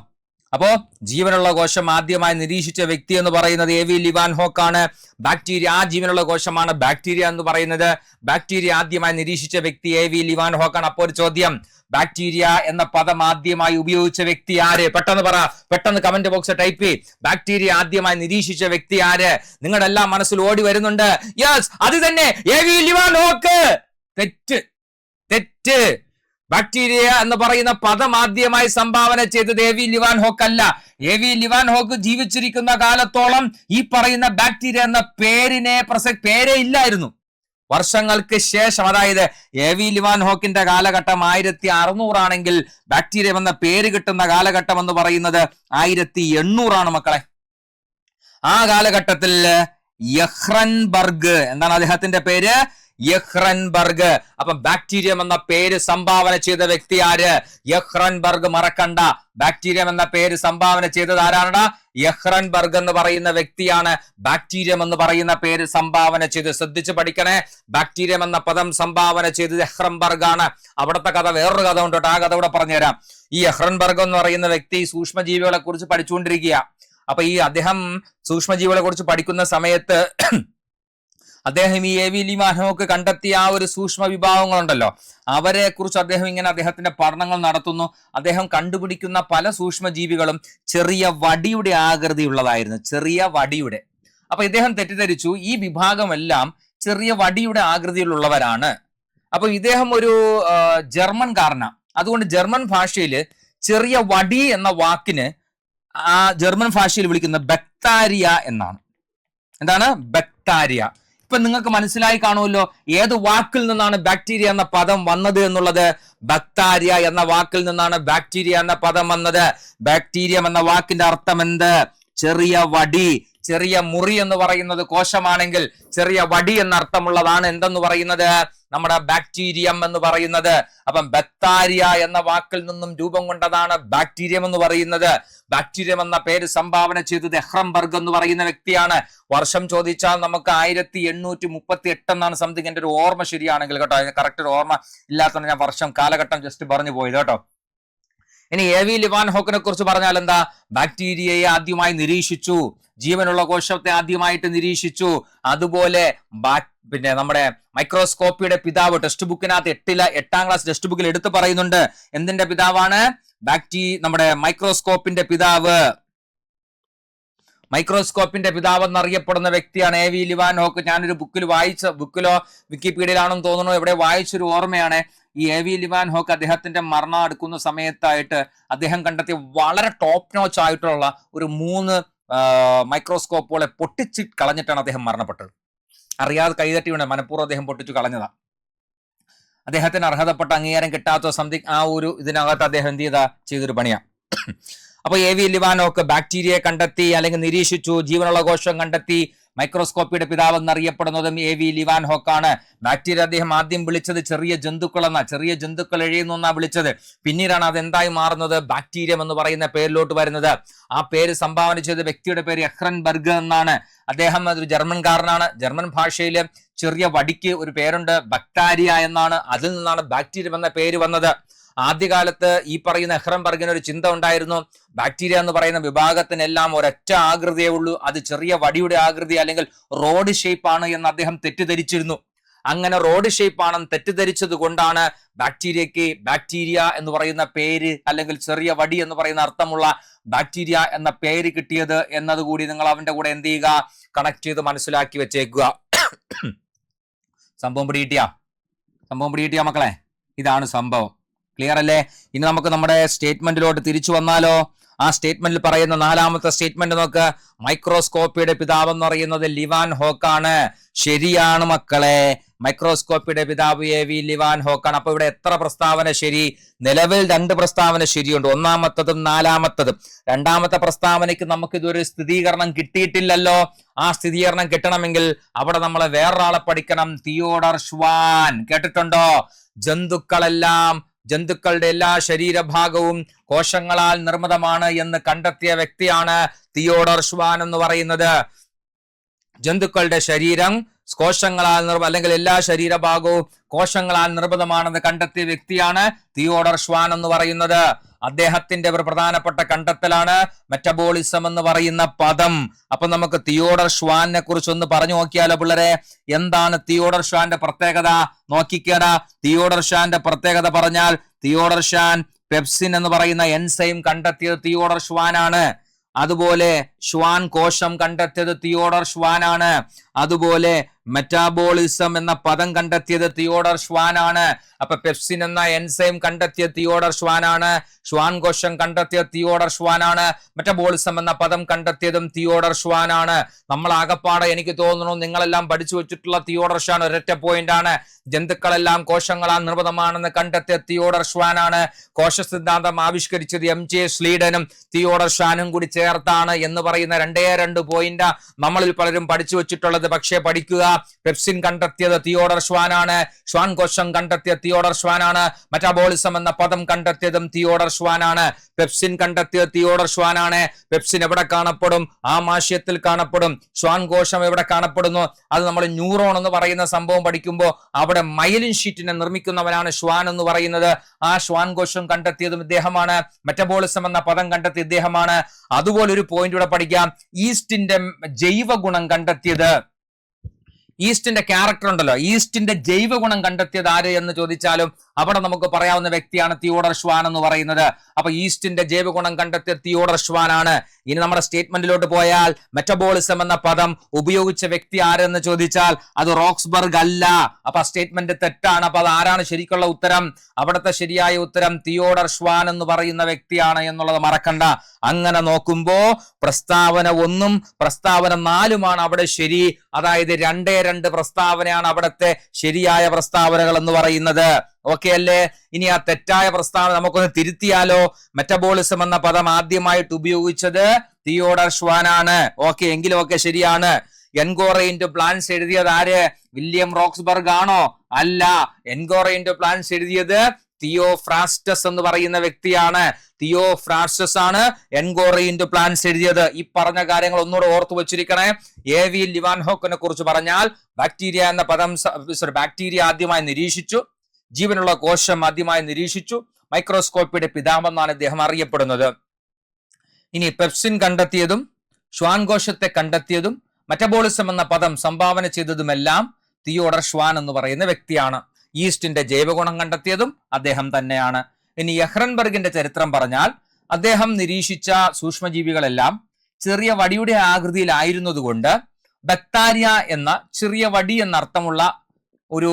അപ്പോ ജീവനുള്ള കോശം ആദ്യമായി നിരീക്ഷിച്ച വ്യക്തി എന്ന് പറയുന്നത് AV ലിവാൻ ഹോക്കാണ്. ബാക്ടീരിയ, ആ ജീവനുള്ള കോശമാണ് ബാക്ടീരിയ എന്ന് പറയുന്നത്. ബാക്ടീരിയ ആദ്യമായി നിരീക്ഷിച്ച വ്യക്തി AV ലിവാൻ ഹോക്കാണ്. അപ്പോൾ ഒരു ചോദ്യം, ബാക്ടീരിയ എന്ന പദം ആദ്യമായി ഉപയോഗിച്ച വ്യക്തി ആര്? പെട്ടെന്ന് പറ, പെട്ടെന്ന് കമന്റ് ബോക്സ് ടൈപ്പ് ചെയ്യ്. ബാക്ടീരിയ ആദ്യമായി നിരീക്ഷിച്ച വ്യക്തി ആര്? നിങ്ങളുടെ എല്ലാം മനസ്സിൽ ഓടി വരുന്നുണ്ട്. യെസ്, അത് തന്നെ, AV ലിവാൻ ഹോക്ക്. തെറ്റ്. ബാക്ടീരിയ എന്ന് പറയുന്ന പദം ആദ്യമായി സംഭാവന ചെയ്തത് AV ലിവാൻ ഹോക്ക് അല്ല. AV ലിവാൻ ഹോക്ക് ജീവിച്ചിരിക്കുന്ന കാലത്തോളം ഈ പറയുന്ന ബാക്ടീരിയ എന്ന പേരേ ഇല്ലായിരുന്നു. വർഷങ്ങൾക്ക് ശേഷം, അതായത് AV ലിവാൻ ഹോക്കിന്റെ കാലഘട്ടം 1600 ആണെങ്കിൽ ബാക്ടീരിയ എന്ന പേര് കിട്ടുന്ന കാലഘട്ടം എന്ന് പറയുന്നത് 1800 മക്കളെ. ആ കാലഘട്ടത്തിൽ യഹ്റൻബർഗ്, എന്താണ് അദ്ദേഹത്തിന്റെ പേര്? യഹ്റൻബർഗ്. അപ്പൊ ബാക്ടീരിയം എന്ന പേര് സംഭാവന ചെയ്ത വ്യക്തി ആര്? യഹ്റൻബർഗ്. മറക്കണ്ട, ബാക്ടീരിയം എന്ന പേര് സംഭാവന ചെയ്തത് ആരാണ്? യഹ്റൻബർഗ് എന്ന് പറയുന്ന വ്യക്തിയാണ് ബാക്ടീരിയം എന്ന് പറയുന്ന പേര് സംഭാവന ചെയ്ത്. ശ്രദ്ധിച്ച് പഠിക്കണേ. ബാക്ടീരിയം എന്ന പദം സംഭാവന ചെയ്തത് യഹ്റൻബർഗ് ആണ്. അവിടുത്തെ കഥ വേറൊരു കഥ ഉണ്ട് കേട്ടോ. ആ കഥ കൂടെ പറഞ്ഞുതരാം. ഈ യഹ്റൻബർഗ് എന്ന് പറയുന്ന വ്യക്തി സൂക്ഷ്മജീവികളെ കുറിച്ച് പഠിച്ചുകൊണ്ടിരിക്കുക. അപ്പൊ ഈ അദ്ദേഹം സൂക്ഷ്മജീവികളെ കുറിച്ച് പഠിക്കുന്ന സമയത്ത് അദ്ദേഹം ഈ AV ലിവാൻ ഹോക്ക് കണ്ടെത്തിയ ആ ഒരു സൂക്ഷ്മ വിഭാഗങ്ങളുണ്ടല്ലോ, അവരെ കുറിച്ച് അദ്ദേഹത്തിന്റെ പഠനങ്ങൾ നടത്തുന്നു. അദ്ദേഹം കണ്ടുപിടിക്കുന്ന പല സൂക്ഷ്മജീവികളും ചെറിയ വടിയുടെ ആകൃതിയുള്ളതായിരുന്നു. ചെറിയ വടിയുടെ. അപ്പൊ ഇദ്ദേഹം തെറ്റിദ്ധരിച്ചു ഈ വിഭാഗമെല്ലാം ചെറിയ വടിയുടെ ആകൃതിയിലുള്ളവരാണ്. അപ്പൊ ഇദ്ദേഹം ഒരു ജർമ്മൻകാരനാണ്. അതുകൊണ്ട് ജർമ്മൻ ഭാഷയിൽ ചെറിയ വടി എന്ന വാക്കിന് ആ ജർമ്മൻ ഭാഷയിൽ വിളിക്കുന്ന ബക്താരിയ എന്നാണ്. എന്താണ്? ബക്താരിയ. ഇപ്പൊ നിങ്ങൾക്ക് മനസ്സിലായി കാണുമല്ലോ ഏത് വാക്കിൽ നിന്നാണ് ബാക്ടീരിയ എന്ന പദം വന്നത് എന്നുള്ളത്. ബക്താരിയ എന്ന വാക്കിൽ നിന്നാണ് ബാക്ടീരിയ എന്ന പദം വന്നത്. ബാക്ടീരിയം എന്ന വാക്കിന്റെ അർത്ഥം എന്ത്? ചെറിയ വടി. ചെറിയ മുറി എന്ന് പറയുന്നത് കോശമാണെങ്കിൽ ചെറിയ വടി എന്ന അർത്ഥമുള്ളതാണ് എന്തെന്ന് പറയുന്നത്? നമ്മുടെ ബാക്ടീരിയം എന്ന് പറയുന്നത്. അപ്പം ബക്താരിയ എന്ന വാക്കിൽ നിന്നും രൂപം കൊണ്ടതാണ് ബാക്ടീരിയം എന്ന് പറയുന്നത്. ബാക്ടീരിയം എന്ന പേര് സംഭാവന ചെയ്തത് യഹ്റൻബർഗ് എന്ന് പറയുന്ന വ്യക്തിയാണ്. വർഷം ചോദിച്ചാൽ നമുക്ക് 1838 എന്നാണ് സംതിങ്, എന്റെ ഒരു ഓർമ്മ ശരിയാണെങ്കിൽ കേട്ടോ. കറക്റ്റ് ഒരു ഓർമ്മ ഇല്ലാത്തതാണ് ഞാൻ വർഷം കാലഘട്ടം ജസ്റ്റ് പറഞ്ഞു പോയത് കേട്ടോ. ഇനി AV ലിവാൻ ഹോക്കിനെ കുറിച്ച് പറഞ്ഞാൽ എന്താ? ബാക്ടീരിയയെ ആദ്യമായി നിരീക്ഷിച്ചു, ജീവനുള്ള കോശത്തെ ആദ്യമായിട്ട് നിരീക്ഷിച്ചു. അതുപോലെ പിന്നെ നമ്മുടെ മൈക്രോസ്കോപ്പിയുടെ പിതാവ് ടെക്സ്റ്റ് ബുക്കിനകത്ത് 8ാം ക്ലാസ് ടെക്സ്റ്റ് ബുക്കിൽ എടുത്തു പറയുന്നുണ്ട്. എന്തിന്റെ പിതാവാണ്? നമ്മുടെ മൈക്രോസ്കോപ്പിന്റെ പിതാവ്. മൈക്രോസ്കോപ്പിന്റെ പിതാവ് എന്നറിയപ്പെടുന്ന വ്യക്തിയാണ് എ വി ലിവാൻ ഹോക്ക്. ഞാനൊരു ബുക്കിലോ വിക്കിപീഡിയയിലാണെന്ന് തോന്നുന്നു, എവിടെ വായിച്ചൊരു ഓർമ്മയാണ്. ഈ എ വി ലിവാൻ ഹോക്ക് അദ്ദേഹത്തിന്റെ മരണം അടുക്കുന്ന സമയത്തായിട്ട് അദ്ദേഹം കണ്ടെത്തിയ വളരെ ടോപ്പ് നോച്ച് ആയിട്ടുള്ള ഒരു 3 മൈക്രോസ്കോപ്പുകളെ പൊട്ടിച്ച് കളഞ്ഞിട്ടാണ് അദ്ദേഹം മരണപ്പെട്ടത്. അറിയാതെ കൈതട്ടിയുണ്ട്, മനഃപൂർവ്വം അദ്ദേഹം പൊട്ടിച്ചു കളഞ്ഞതാ. അദ്ദേഹത്തിന് അർഹതപ്പെട്ട അംഗീകാരം കിട്ടാത്ത സംതിങ് ആ ഒരു ഇതിനകത്ത് അദ്ദേഹം എന്ത് ചെയ്തൊരു പണിയാണ്. അപ്പൊ എ വി ലിവാൻ ഹോക്ക് ബാക്ടീരിയയെ കണ്ടെത്തി, അല്ലെങ്കിൽ നിരീക്ഷിച്ചു, ജീവനുള്ള കോശം കണ്ടെത്തി. മൈക്രോസ്കോപ്പിയുടെ പിതാവ് എന്നറിയപ്പെടുന്നതും എ വി ലിവാൻ ഹോക്കാണ്. ബാക്ടീരിയ അദ്ദേഹം ആദ്യം വിളിച്ചത് ചെറിയ ജന്തുക്കൾ എഴുതുന്നു എന്നാ വിളിച്ചത്. പിന്നീടാണ് അത് എന്തായി മാറുന്നത്, ബാക്ടീരിയം എന്ന് പറയുന്ന പേരിലോട്ട് വരുന്നത്. ആ പേര് സംഭാവന ചെയ്ത വ്യക്തിയുടെ പേര് എഹ്റൻബർഗ് എന്നാണ്. അദ്ദേഹം ഒരു ജർമ്മൻകാരനാണ്. ജർമ്മൻ ഭാഷയിൽ ചെറിയ വടിക്ക് ഒരു പേരുണ്ട്, ബക്ടാരിയ എന്നാണ്. അതിൽ നിന്നാണ് ബാക്ടീരിയം എന്ന പേര് വന്നത്. ആദ്യകാലത്ത് ഈ പറയുന്ന എഹ്റൻബർഗിന് ഒരു ചിന്ത ഉണ്ടായിരുന്നു, ബാക്ടീരിയ എന്ന് പറയുന്ന വിഭാഗത്തിനെല്ലാം ഒരൊറ്റ ആകൃതിയേ ഉള്ളൂ, അത് ചെറിയ വടിയുടെ ആകൃതി അല്ലെങ്കിൽ റോഡ് ഷേപ്പ് ആണ് എന്ന് അദ്ദേഹം തെറ്റിദ്ധരിച്ചിരുന്നു. അങ്ങനെ റോഡ് ഷേപ്പ് ആണെന്ന് തെറ്റിദ്ധരിച്ചത് കൊണ്ടാണ് ബാക്ടീരിയക്ക് ബാക്ടീരിയ എന്ന് പറയുന്ന പേര്, അല്ലെങ്കിൽ ചെറിയ വടി എന്ന് പറയുന്ന അർത്ഥമുള്ള ബാക്ടീരിയ എന്ന പേര് കിട്ടിയത് എന്നതുകൂടി നിങ്ങൾ അവന്റെ കൂടെ എന്ത് ചെയ്യുക, കണക്ട് ചെയ്ത് മനസ്സിലാക്കി വെച്ചേക്കുക. സംഭവം പിടികിട്ടിയ മക്കളെ, ഇതാണ് സംഭവം. ക്ലിയർ അല്ലേ? ഇനി നമുക്ക് നമ്മുടെ സ്റ്റേറ്റ്മെന്റിലോട്ട് തിരിച്ചു വന്നാലോ? ആ സ്റ്റേറ്റ്മെന്റിൽ പറയുന്ന 4ാമത്തെ സ്റ്റേറ്റ്മെന്റ് നോക്ക്. മൈക്രോസ്കോപ്പിയുടെ പിതാവ് എന്ന് പറയുന്നത് ലിവാൻ ഹോക്കാണ്. ശരിയാണ് മക്കളെ, മൈക്രോസ്കോപ്പിയുടെ പിതാവ് എ വി ലിവാൻ ഹോക്കാണ്. അപ്പൊ ഇവിടെ എത്ര പ്രസ്താവന ശരി? നിലവിൽ 2 പ്രസ്താവന ശരിയുണ്ട്, 1ാമത്തതും 4ാമത്തതും. 2ാമത്തെ പ്രസ്താവനയ്ക്ക് നമുക്ക് ഇതൊരു സ്ഥിരീകരണം കിട്ടിയിട്ടില്ലല്ലോ. ആ സ്ഥിരീകരണം കിട്ടണമെങ്കിൽ അവിടെ നമ്മൾ വേറൊരാളെ പഠിക്കണം, തിയോഡർ ഷ്വാൻ. കേട്ടിട്ടുണ്ടോ? ജന്തുക്കളുടെ എല്ലാ ശരീരഭാഗവും കോശങ്ങളാൽ നിർമ്മിതമാണ് എന്ന് കണ്ടെത്തിയ വ്യക്തിയാണ് തിയോഡർ ഷ്വാൻ എന്ന് പറയുന്നത്. ജന്തുക്കളുടെ ശരീരം കോശങ്ങളാൽ അല്ലെങ്കിൽ എല്ലാ ശരീരഭാഗവും കോശങ്ങളാൽ നിർമ്മിതമാണെന്ന് കണ്ടെത്തിയ വ്യക്തിയാണ് തിയോഡർ ഷ്വാൻ എന്ന് പറയുന്നത്. അദ്ദേഹത്തിന്റെ ഒരു പ്രധാനപ്പെട്ട കണ്ടെത്തലാണ് മെറ്റബോളിസം എന്ന് പറയുന്ന പദം. അപ്പൊ നമുക്ക് തിയോഡർ ഷ്വാനെ കുറിച്ച് ഒന്ന് പറഞ്ഞു നോക്കിയാലോ പിള്ളേരെ? എന്താണ് തിയോഡർ ഷ്വാന്റെ പ്രത്യേകത? നോക്കിക്കേടാ, തിയോഡർ ഷ്വാന്റെ പ്രത്യേകത പറഞ്ഞാൽ, തിയോഡർ ഷ്വാൻ പെപ്സിൻ എന്ന് പറയുന്ന എൻസൈം കണ്ടെത്തിയത് തിയോഡർ ഷ്വാനാണ്. അതുപോലെ ഷ്വാൻ കോശം കണ്ടെത്തിയത് തിയോഡർ ഷ്വാനാണ്. അതുപോലെ മെറ്റാബോളിസം എന്ന പദം കണ്ടെത്തിയത് തിയോഡർ ഷ്വാനാണ്. അപ്പൊ പെപ്സിൻ എന്ന എൻസൈം കണ്ടെത്തിയ തിയോഡർ ഷ്വാനാണ്. ഷ്വാൻ കോശം കണ്ടെത്തിയ തിയോഡർ ഷ്വാനാണ്. മെറ്റബോളിസം എന്ന പദം കണ്ടെത്തിയതും തിയോഡർ ഷ്വാനാണ്. നമ്മൾ ആകപ്പാടെ എനിക്ക് തോന്നുന്നു നിങ്ങളെല്ലാം പഠിച്ചു വെച്ചിട്ടുള്ള തിയോഡർ ഷ്വാൻ ഒരൊറ്റ പോയിന്റ് ആണ്. ജന്തുക്കളെല്ലാം കോശങ്ങളാൽ നിർമ്മിതമാണെന്ന് കണ്ടെത്തിയ തിയോഡർ ഷ്വാനാണ്. കോശ സിദ്ധാന്തം ആവിഷ്കരിച്ചത് MJ സ്ലീഡനും തിയോഡർ ഷ്വാനും കൂടി ചേർത്താണ് എന്ന് പറയുന്ന 2 പോയിന്റ് നമ്മളിൽ പലരും പഠിച്ചു വെച്ചിട്ടുള്ളത്. പക്ഷേ പഠിക്കുക, പെപ്സിൻ കണ്ടെത്തിയത് തിയോഡർ ഷ്വാനാണ്. ഷ്വാൻ കോശം കണ്ടെത്തിയ തിയോഡർ ഷ്വാനാണ്. മെറ്റാബോളിസം എന്ന പദം കണ്ടെത്തിയതും തിയോഡർ ഷ്വാനാണ്. പെപ്സിൻ കണ്ടെത്തിയ തിയോഡർ ഷ്വാനാണ്. പെപ്സിൻ എവിടെ കാണപ്പെടും? ആമാശയത്തിൽ കാണപ്പെടും. ഷ്വാൻ കോശം എവിടെ കാണപ്പെടുന്നു? അത് നമ്മൾ ന്യൂറോൺ എന്ന് പറയുന്ന സംഭവം പഠിക്കുമ്പോൾ അവിടെ മൈലിൻ ഷീറ്റിനെ നിർമ്മിക്കുന്നവനാണ് ഷ്വാൻ എന്ന് പറയുന്നത്. ആ ഷ്വാൻ കോശം കണ്ടെത്തിയതും ഇദ്ദേഹമാണ്. മെറ്റബോളിസം എന്ന പദം കണ്ടെത്തിയ ഇദ്ദേഹമാണ്. അതുപോലെ ഒരു പോയിന്റ് ഇവിടെ പഠിക്കാം, ഈസ്റ്റിന്റെ ജൈവ ഗുണം കണ്ടെത്തിയത്, ഈസ്റ്റിന്റെ ക്യാരക്ടർ ഉണ്ടല്ലോ, ഈസ്റ്റിന്റെ ജൈവ ഗുണം കണ്ടെത്തിയത് ആര് എന്ന് ചോദിച്ചാലും അവിടെ നമുക്ക് പറയാവുന്ന വ്യക്തിയാണ് തിയോഡർ ഷ്വാൻ എന്ന് പറയുന്നത്. അപ്പൊ ഈസ്റ്റിന്റെ ജൈവ ഗുണം കണ്ടെത്തിയ തിയോഡർ ഷ്വാനാണ്. ഇനി നമ്മുടെ സ്റ്റേറ്റ്മെന്റിലോട്ട് പോയാൽ മെറ്റബോളിസം എന്ന പദം ഉപയോഗിച്ച വ്യക്തി ആരെന്ന് ചോദിച്ചാൽ അത് റോക്സ്ബർഗ് അല്ല. അപ്പൊ ആ സ്റ്റേറ്റ്മെന്റ് തെറ്റാണ്. അപ്പൊ അത് ആരാണ് ശരിക്കുള്ള ഉത്തരം? അവിടുത്തെ ശരിയായ ഉത്തരം തിയോഡർ ഷ്വാൻ എന്ന് പറയുന്ന വ്യക്തിയാണ് എന്നുള്ളത് മറക്കണ്ട. അങ്ങനെ നോക്കുമ്പോ പ്രസ്താവന 1ഉം പ്രസ്താവന 4ഉമാണ് അവിടെ ശരി. അതായത് 2 പ്രസ്താവനയാണ് അവിടുത്തെ ശരിയായ പ്രസ്താവനകൾ എന്ന് പറയുന്നത്. ഓക്കെ അല്ലേ? ഇനി ആ തെറ്റായ പ്രസ്താവന നമുക്കൊന്ന് തിരുത്തിയാലോ? മെറ്റബോളിസം എന്ന പദം ആദ്യമായിട്ട് ഉപയോഗിച്ചത് തിയോഡർ ഷ്വാനാണ്. ഓക്കെ, എങ്കിലും ഒക്കെ ശരിയാണ്. എൻകോറ ഇൻറ്റു പ്ലാൻസ് എഴുതിയത് ആര്? വില്യം റോക്സ്ബർഗ് ആണോ? അല്ല. എൻകോറ ഇൻറ്റു പ്ലാൻസ് എഴുതിയത് തിയോഫ്രാസ്റ്റസ് എന്ന് പറയുന്ന വ്യക്തിയാണ്. തിയോഫ്രാസ്റ്റസ് ആണ് എൻകോറ ഇൻറ്റു പ്ലാൻസ് എഴുതിയത്. ഈ പറഞ്ഞ കാര്യങ്ങൾ ഒന്നുകൂടെ ഓർത്തു വെച്ചിരിക്കണേ. എ വി ലിവാൻ ഹോക്കിനെ കുറിച്ച് പറഞ്ഞാൽ ബാക്ടീരിയ എന്ന പദം, ബാക്ടീരിയ ആദ്യമായി നിരീക്ഷിച്ചു, ജീവനുള്ള കോശം ആദ്യമായി നിരീക്ഷിച്ചു, മൈക്രോസ്കോപ്പിയുടെ പിതാവെന്നാണ് ഇദ്ദേഹം അറിയപ്പെടുന്നത്. ഇനി പെപ്സിൻ കണ്ടെത്തിയതും ഷ്വാൻ കോശത്തെ കണ്ടെത്തിയതും മെറ്റബോളിസം എന്ന പദം സംഭാവന ചെയ്തതുമെല്ലാം തിയോഡർ ഷ്വാൻ എന്ന് പറയുന്ന വ്യക്തിയാണ്. ഈസ്റ്റിന്റെ ജൈവഗുണം കണ്ടെത്തിയതും അദ്ദേഹം തന്നെയാണ്. ഇനി എഹ്റൻബർഗിന്റെ ചരിത്രം പറഞ്ഞാൽ അദ്ദേഹം നിരീക്ഷിച്ച സൂക്ഷ്മജീവികളെല്ലാം ചെറിയ വടിയുടെ ആകൃതിയിലായിരുന്നതുകൊണ്ട് ബക്താരിയ എന്ന ചെറിയ വടി എന്നർത്ഥമുള്ള ഒരു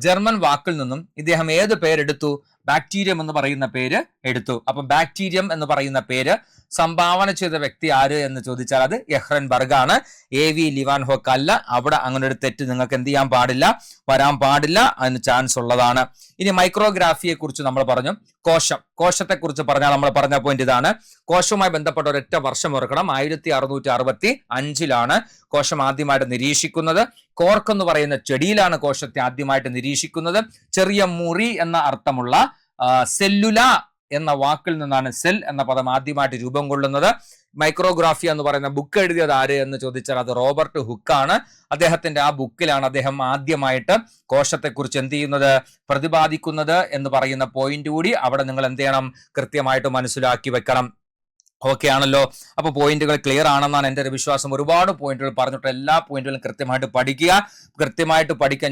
ജർമ്മൻ വാക്കിൽ നിന്നും ഇദ്ദേഹം ഏത് പേരെടുത്തു? ബാക്ടീരിയം എന്ന് പറയുന്ന പേര് എടുത്തു. അപ്പൊ ബാക്ടീരിയം എന്ന് പറയുന്ന പേര് സംഭാവന ചെയ്ത വ്യക്തി ആര് എന്ന് ചോദിച്ചാൽ അത് എഹ്റൻബർഗ് ആണ്, AV ലിവാൻഹോക്ക് അല്ല. അവിടെ അങ്ങനെ ഒരു തെറ്റ് നിങ്ങൾക്ക് എന്ത് ചെയ്യാൻ പാടില്ല, വരാൻ പാടില്ല, അതിന് ചാൻസ് ഉള്ളതാണ്. ഇനി മൈക്രോഗ്രാഫിയെ കുറിച്ച് നമ്മൾ പറഞ്ഞു. കോശത്തെ കുറിച്ച് പറഞ്ഞാൽ നമ്മൾ പറഞ്ഞ പോയിന്റ് ഇതാണ്. കോശവുമായി ബന്ധപ്പെട്ട ഒരൊറ്റ വർഷം ഓർക്കണം, 1665 കോശം ആദ്യമായിട്ട് നിരീക്ഷിക്കുന്നത്. കോർക്ക് എന്ന് പറയുന്ന ചെടിയിലാണ് കോശത്തെ ആദ്യമായിട്ട് നിരീക്ഷിക്കുന്നത്. ചെറിയ മുറി എന്ന അർത്ഥമുള്ള സെല്ലുല എന്ന വാക്കിൽ നിന്നാണ് സെൽ എന്ന പദം ആദ്യമായിട്ട് രൂപം കൊള്ളുന്നത്. മൈക്രോഗ്രാഫി എന്ന് പറയുന്ന ബുക്ക് എഴുതിയത് ആര് എന്ന് ചോദിച്ചാൽ അത് റോബർട്ട് ഹുക്കാണ്. അദ്ദേഹത്തിന്റെ ആ ബുക്കിലാണ് അദ്ദേഹം ആദ്യമായിട്ട് കോശത്തെക്കുറിച്ച് എന്ത് ചെയ്യുന്നത്, പ്രതിപാദിക്കുന്നത് എന്ന് പറയുന്ന പോയിന്റ് കൂടി അവിടെ നിങ്ങൾ എന്ത് ചെയ്യണം, കൃത്യമായിട്ട് മനസ്സിലാക്കി വെക്കണം. ഓക്കെ ആണല്ലോ. അപ്പൊ പോയിന്റുകൾ ക്ലിയർ ആണെന്നാണ് എൻ്റെ ഒരു വിശ്വാസം. ഒരുപാട് പോയിന്റുകൾ പറഞ്ഞിട്ട് എല്ലാ പോയിന്റുകളും കൃത്യമായിട്ട് പഠിക്കുക.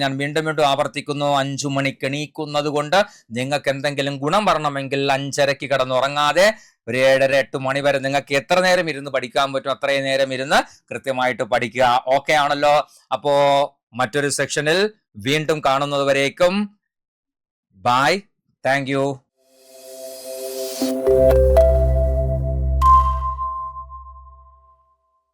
ഞാൻ വീണ്ടും ആവർത്തിക്കുന്നു, 5 മണിക്ക് എണീക്കുന്നത് കൊണ്ട് നിങ്ങൾക്ക് എന്തെങ്കിലും ഗുണം വരണമെങ്കിൽ 5:30 കിടന്നുറങ്ങാതെ ഒരു 7:30-8 മണി വരെ നിങ്ങൾക്ക് എത്ര നേരം ഇരുന്ന് പഠിക്കാൻ പറ്റും അത്രയും നേരം ഇരുന്ന് കൃത്യമായിട്ട് പഠിക്കുക. ഓക്കെ ആണല്ലോ. അപ്പോ മറ്റൊരു സെക്ഷനിൽ വീണ്ടും കാണുന്നത് വരേക്കും ബൈ, താങ്ക് യു.